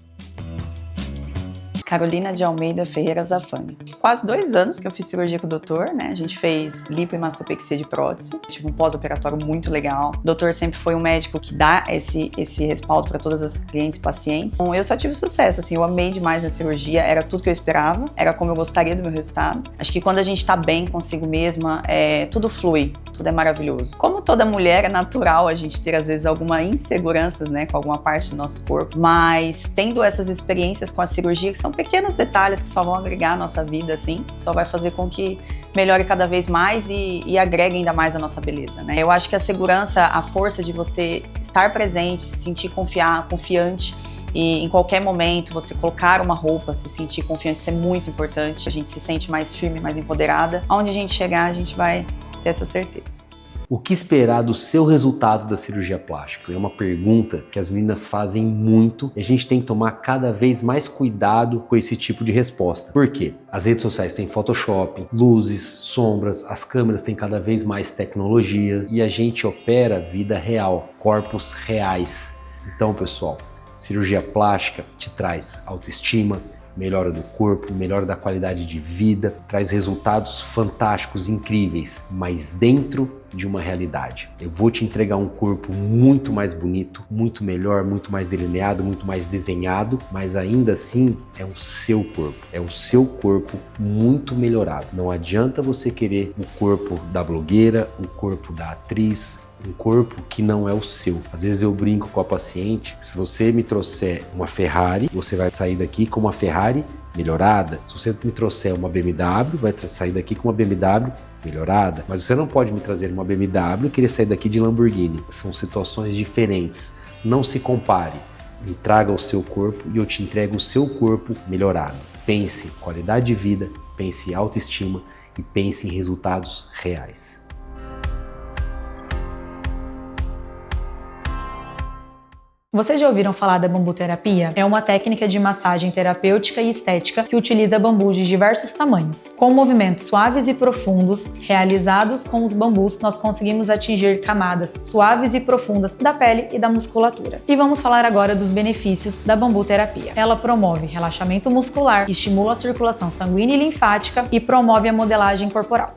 Carolina de Almeida Ferreira Zafani. Quase 2 anos que eu fiz cirurgia com o doutor, né? A gente fez lipo e mastopexia de prótese. Tive um pós-operatório muito legal. O doutor sempre foi um médico que dá esse respaldo para todas as clientes e pacientes. Então, eu só tive sucesso, assim, eu amei demais na cirurgia, era tudo que eu esperava, era como eu gostaria do meu resultado. Acho que quando a gente tá bem consigo mesma, tudo flui, tudo é maravilhoso. Como toda mulher, é natural a gente ter às vezes alguma inseguranças, né, com alguma parte do nosso corpo, mas tendo essas experiências com a cirurgia, que são pequenos detalhes que só vão agregar a nossa vida, assim, só vai fazer com que melhore cada vez mais e agregue ainda mais a nossa beleza, né? Eu acho que a segurança, a força de você estar presente, se sentir confiante e em qualquer momento você colocar uma roupa, se sentir confiante, isso é muito importante. A gente se sente mais firme, mais empoderada. Aonde a gente chegar, a gente vai ter essa certeza. O que esperar do seu resultado da cirurgia plástica? É uma pergunta que as meninas fazem muito e a gente tem que tomar cada vez mais cuidado com esse tipo de resposta. Por quê? As redes sociais têm Photoshop, luzes, sombras, as câmeras têm cada vez mais tecnologia e a gente opera vida real, corpos reais. Então, pessoal, cirurgia plástica te traz autoestima, melhora do corpo, melhora da qualidade de vida, traz resultados fantásticos, incríveis, mas dentro de uma realidade. Eu vou te entregar um corpo muito mais bonito, muito melhor, muito mais delineado, muito mais desenhado, mas ainda assim é o seu corpo. É o seu corpo muito melhorado. Não adianta você querer o corpo da blogueira, o corpo da atriz, um corpo que não é o seu. Às vezes eu brinco com a paciente que se você me trouxer uma Ferrari, você vai sair daqui com uma Ferrari melhorada. Se você me trouxer uma BMW, vai sair daqui com uma BMW melhorada. Mas você não pode me trazer uma BMW e querer sair daqui de Lamborghini. São situações diferentes. Não se compare. Me traga o seu corpo e eu te entrego o seu corpo melhorado. Pense em qualidade de vida, pense em autoestima e pense em resultados reais. Vocês já ouviram falar da bambuterapia? É uma técnica de massagem terapêutica e estética que utiliza bambus de diversos tamanhos. Com movimentos suaves e profundos, realizados com os bambus, nós conseguimos atingir camadas suaves e profundas da pele e da musculatura. E vamos falar agora dos benefícios da bambuterapia. Ela promove relaxamento muscular, estimula a circulação sanguínea e linfática e promove a modelagem corporal.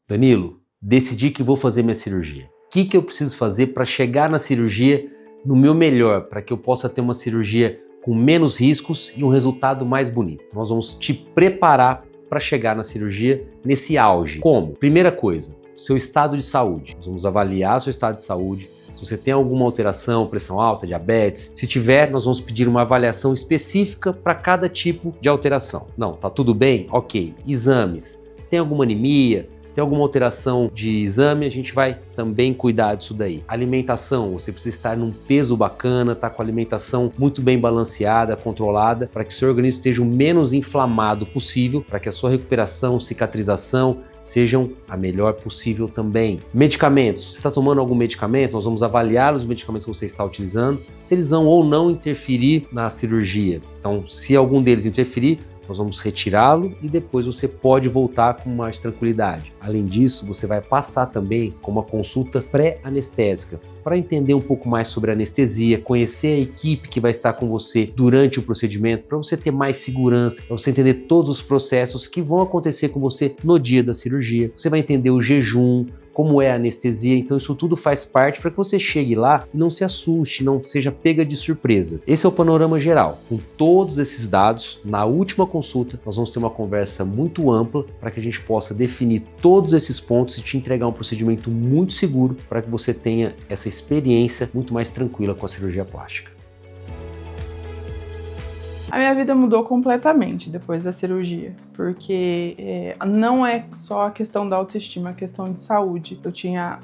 Danilo, decidi que vou fazer minha cirurgia. O que eu preciso fazer para chegar na cirurgia no meu melhor, para que eu possa ter uma cirurgia com menos riscos e um resultado mais bonito? Nós vamos te preparar para chegar na cirurgia nesse auge. Como? Primeira coisa, seu estado de saúde. Nós vamos avaliar seu estado de saúde. Se você tem alguma alteração, pressão alta, diabetes, se tiver, nós vamos pedir uma avaliação específica para cada tipo de alteração. Não, tá tudo bem? Ok. Exames. Tem alguma anemia? tem alguma alteração de exame, a gente vai também cuidar disso daí. Alimentação, você precisa estar num peso bacana, tá com a alimentação muito bem balanceada, controlada, para que seu organismo esteja o menos inflamado possível, para que a sua recuperação, cicatrização sejam a melhor possível também. Medicamentos, você está tomando algum medicamento? Nós vamos avaliar os medicamentos que você está utilizando, se eles vão ou não interferir na cirurgia. Então, se algum deles interferir, nós vamos retirá-lo e depois você pode voltar com mais tranquilidade. Além disso, você vai passar também com uma consulta pré-anestésica para entender um pouco mais sobre a anestesia, conhecer a equipe que vai estar com você durante o procedimento, para você ter mais segurança, para você entender todos os processos que vão acontecer com você no dia da cirurgia. Você vai entender o jejum, como é a anestesia, então isso tudo faz parte para que você chegue lá e não se assuste, não seja pega de surpresa. Esse é o panorama geral. Com todos esses dados, na última consulta, nós vamos ter uma conversa muito ampla para que a gente possa definir todos esses pontos e te entregar um procedimento muito seguro para que você tenha essa experiência muito mais tranquila com a cirurgia plástica. A minha vida mudou completamente depois da cirurgia, porque não é só a questão da autoestima, a questão de saúde. Eu tinha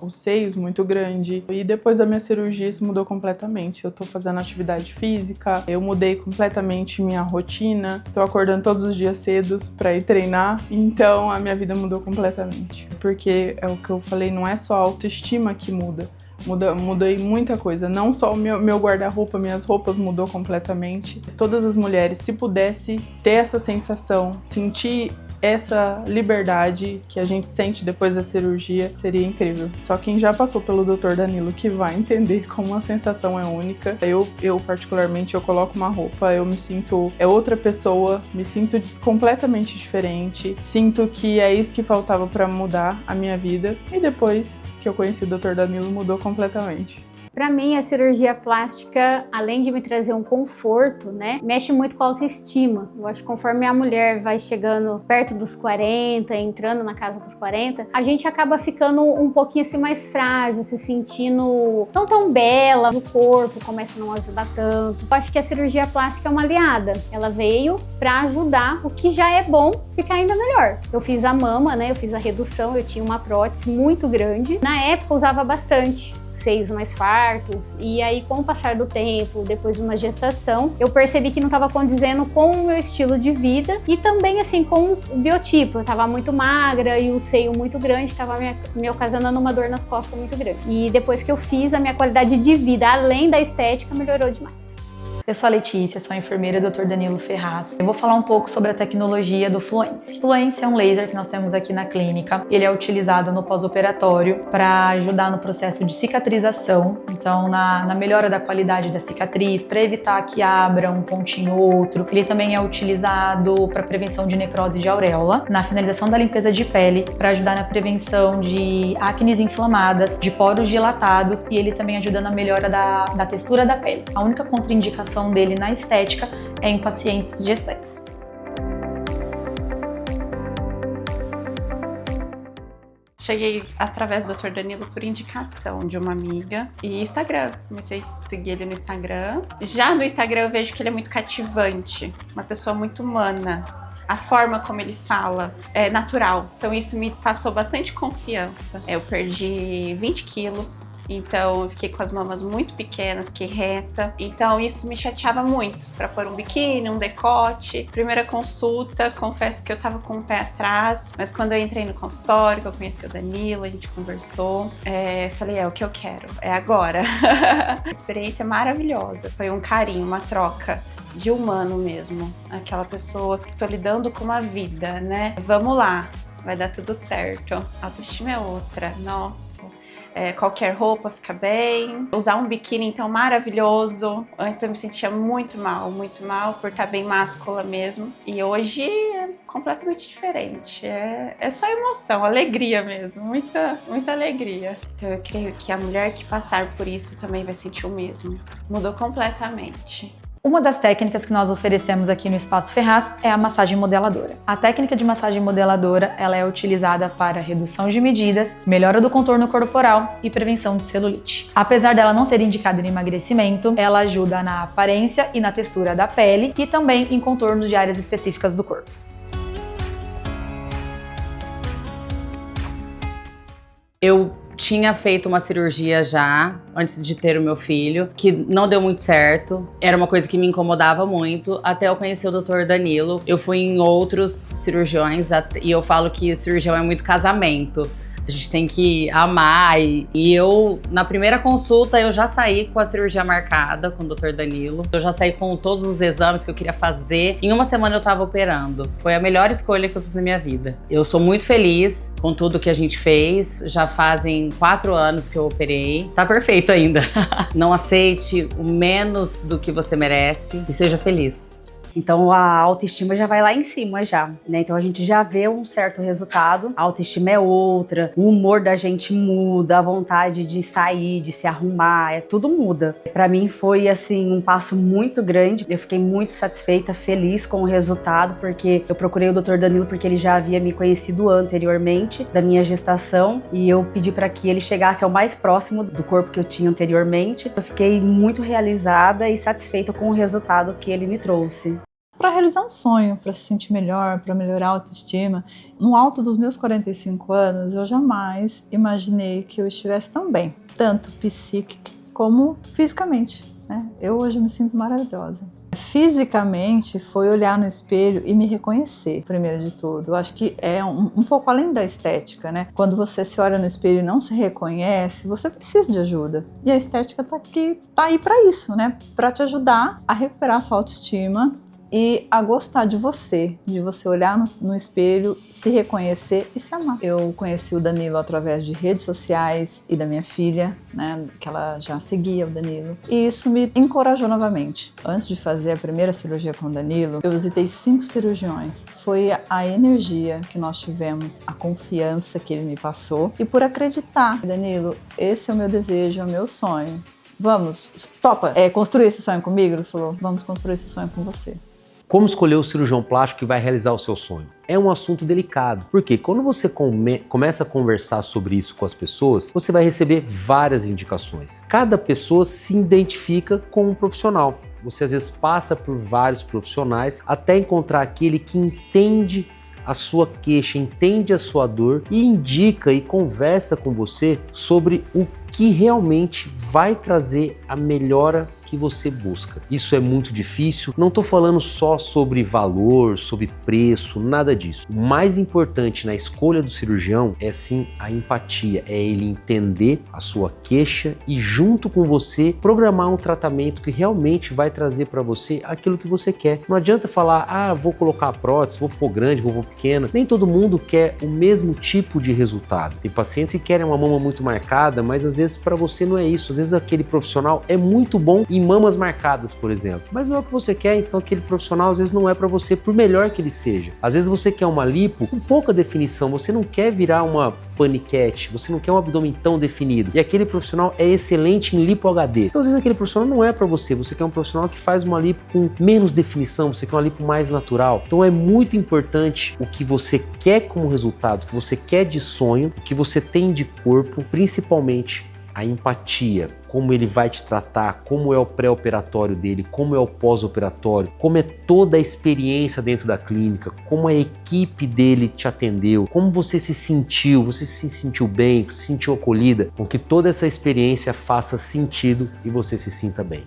os seios muito grandes e depois da minha cirurgia isso mudou completamente. Eu tô fazendo atividade física, eu mudei completamente minha rotina, tô acordando todos os dias cedo para ir treinar, então a minha vida mudou completamente. Porque é o que eu falei, não é só a autoestima que muda. Mudei muita coisa, não só o meu guarda-roupa, minhas roupas mudou completamente. Todas as mulheres, se pudesse ter essa sensação, sentir essa liberdade que a gente sente depois da cirurgia, seria incrível. Só quem já passou pelo Dr. Danilo que vai entender como a sensação é única. Eu particularmente, eu coloco uma roupa, eu me sinto outra pessoa, me sinto completamente diferente, sinto que é isso que faltava para mudar a minha vida. E depois que eu conheci o Dr. Danilo, mudou completamente. Para mim, a cirurgia plástica, além de me trazer um conforto, né, mexe muito com a autoestima. Eu acho que conforme a mulher vai chegando perto dos 40, entrando na casa dos 40, a gente acaba ficando um pouquinho assim mais frágil, se sentindo não tão bela, o corpo começa a não ajudar tanto. Eu acho que a cirurgia plástica é uma aliada. Ela veio para ajudar o que já é bom ficar ainda melhor. Eu fiz a mama, né, eu fiz a redução, eu tinha uma prótese muito grande. Na época, eu usava bastante, seios mais fartos, e aí com o passar do tempo, depois de uma gestação, eu percebi que não estava condizendo com o meu estilo de vida e também assim com o biotipo. Eu estava muito magra e o seio muito grande, estava me ocasionando uma dor nas costas muito grande. E depois que eu fiz, a minha qualidade de vida, além da estética, melhorou demais. Eu sou a Letícia, sou a enfermeira Dr. Danilo Ferraz. Eu vou falar um pouco sobre a tecnologia do Fluence. Fluence é um laser que nós temos aqui na clínica. Ele é utilizado no pós-operatório para ajudar no processo de cicatrização, então na melhora da qualidade da cicatriz, para evitar que abra um pontinho ou outro. Ele também é utilizado para prevenção de necrose de auréola, na finalização da limpeza de pele, para ajudar na prevenção de acnes inflamadas, de poros dilatados, e ele também ajuda na melhora da textura da pele. A única contraindicação dele na estética é em pacientes gestantes. Cheguei através do Dr. Danilo por indicação de uma amiga e Instagram. Comecei a seguir ele no Instagram. Já no Instagram eu vejo que ele é muito cativante, uma pessoa muito humana. A forma como ele fala é natural, então isso me passou bastante confiança. Eu perdi 20 quilos. Então eu fiquei com as mamas muito pequenas, fiquei reta. Então isso me chateava muito para pôr um biquíni, um decote. Primeira consulta, confesso que eu tava com o pé atrás, mas quando eu entrei no consultório, que eu conheci o Danilo, a gente conversou, falei, é o que eu quero, é agora. Experiência maravilhosa, foi um carinho, uma troca de humano mesmo. Aquela pessoa que tô lidando com uma vida, né? Vamos lá, vai dar tudo certo. A autoestima é outra, nossa. Qualquer roupa fica bem. Usar um biquíni, então, maravilhoso. Antes eu me sentia muito mal por estar bem máscula mesmo. E hoje é completamente diferente. É só emoção, alegria mesmo. Muita, muita alegria. Então eu creio que a mulher que passar por isso também vai sentir o mesmo. Mudou completamente. Uma das técnicas que nós oferecemos aqui no Espaço Ferraz é a massagem modeladora. A técnica de massagem modeladora, ela é utilizada para redução de medidas, melhora do contorno corporal e prevenção de celulite. Apesar dela não ser indicada em emagrecimento, ela ajuda na aparência e na textura da pele e também em contornos de áreas específicas do corpo. Eu tinha feito uma cirurgia já, antes de ter o meu filho, que não deu muito certo. Era uma coisa que me incomodava muito, até eu conhecer o Dr. Danilo. Eu fui em outros cirurgiões e eu falo que cirurgião é muito casamento. A gente tem que amar e eu, na primeira consulta, eu já saí com a cirurgia marcada com o Dr. Danilo. Eu já saí com todos os exames que eu queria fazer. Em uma semana eu tava operando. Foi a melhor escolha que eu fiz na minha vida. Eu sou muito feliz com tudo que a gente fez. Já fazem 4 anos que eu operei. Tá perfeito ainda. Não aceite o menos do que você merece e seja feliz. Então a autoestima já vai lá em cima já, né? Então a gente já vê um certo resultado. A autoestima é outra, o humor da gente muda, a vontade de sair, de se arrumar, tudo muda. Pra mim foi assim um passo muito grande. Eu fiquei muito satisfeita, feliz com o resultado, porque eu procurei o Dr. Danilo porque ele já havia me conhecido anteriormente da minha gestação e eu pedi para que ele chegasse ao mais próximo do corpo que eu tinha anteriormente. Eu fiquei muito realizada e satisfeita com o resultado que ele me trouxe. Para realizar um sonho, para se sentir melhor, para melhorar a autoestima. No alto dos meus 45 anos, eu jamais imaginei que eu estivesse tão bem, tanto psíquica como fisicamente, né? Eu hoje me sinto maravilhosa. Fisicamente foi olhar no espelho e me reconhecer, primeiro de tudo. Eu acho que é um pouco além da estética, né? Quando você se olha no espelho e não se reconhece, você precisa de ajuda. E a estética tá aí para isso, né? Para te ajudar a recuperar a sua autoestima e a gostar de você olhar no espelho, se reconhecer e se amar. Eu conheci o Danilo através de redes sociais e da minha filha, né, que ela já seguia o Danilo, e isso me encorajou novamente. Antes de fazer a primeira cirurgia com o Danilo, eu visitei 5 cirurgiões. Foi a energia que nós tivemos, a confiança que ele me passou e por acreditar. Danilo, esse é o meu desejo, é o meu sonho. Vamos, topa construir esse sonho comigo? Ele falou, vamos construir esse sonho com você. Como escolher o cirurgião plástico que vai realizar o seu sonho? É um assunto delicado, porque quando você começa a conversar sobre isso com as pessoas, você vai receber várias indicações. Cada pessoa se identifica com um profissional. Você às vezes passa por vários profissionais até encontrar aquele que entende a sua queixa, entende a sua dor e indica e conversa com você sobre o que realmente vai trazer a melhora que você busca. Isso é muito difícil, não estou falando só sobre valor, sobre preço, nada disso. O mais importante na escolha do cirurgião é sim a empatia, é ele entender a sua queixa e junto com você programar um tratamento que realmente vai trazer para você aquilo que você quer. Não adianta falar, vou colocar a prótese, vou pôr grande, vou pôr pequena. Nem todo mundo quer o mesmo tipo de resultado. Tem pacientes que querem uma mama muito marcada, mas às vezes para você não é isso. Às vezes aquele profissional é muito bom em mamas marcadas, por exemplo, mas não é o que você quer, então aquele profissional às vezes não é para você, por melhor que ele seja. Às vezes você quer uma lipo com pouca definição, você não quer virar uma paniquete, você não quer um abdômen tão definido, e aquele profissional é excelente em lipo HD. Então às vezes aquele profissional não é para você, você quer um profissional que faz uma lipo com menos definição, você quer uma lipo mais natural. Então é muito importante o que você quer como resultado, o que você quer de sonho, o que você tem de corpo, principalmente a empatia, como ele vai te tratar, como é o pré-operatório dele, como é o pós-operatório, como é toda a experiência dentro da clínica, como a equipe dele te atendeu, como você se sentiu bem, se sentiu acolhida, com que toda essa experiência faça sentido e você se sinta bem.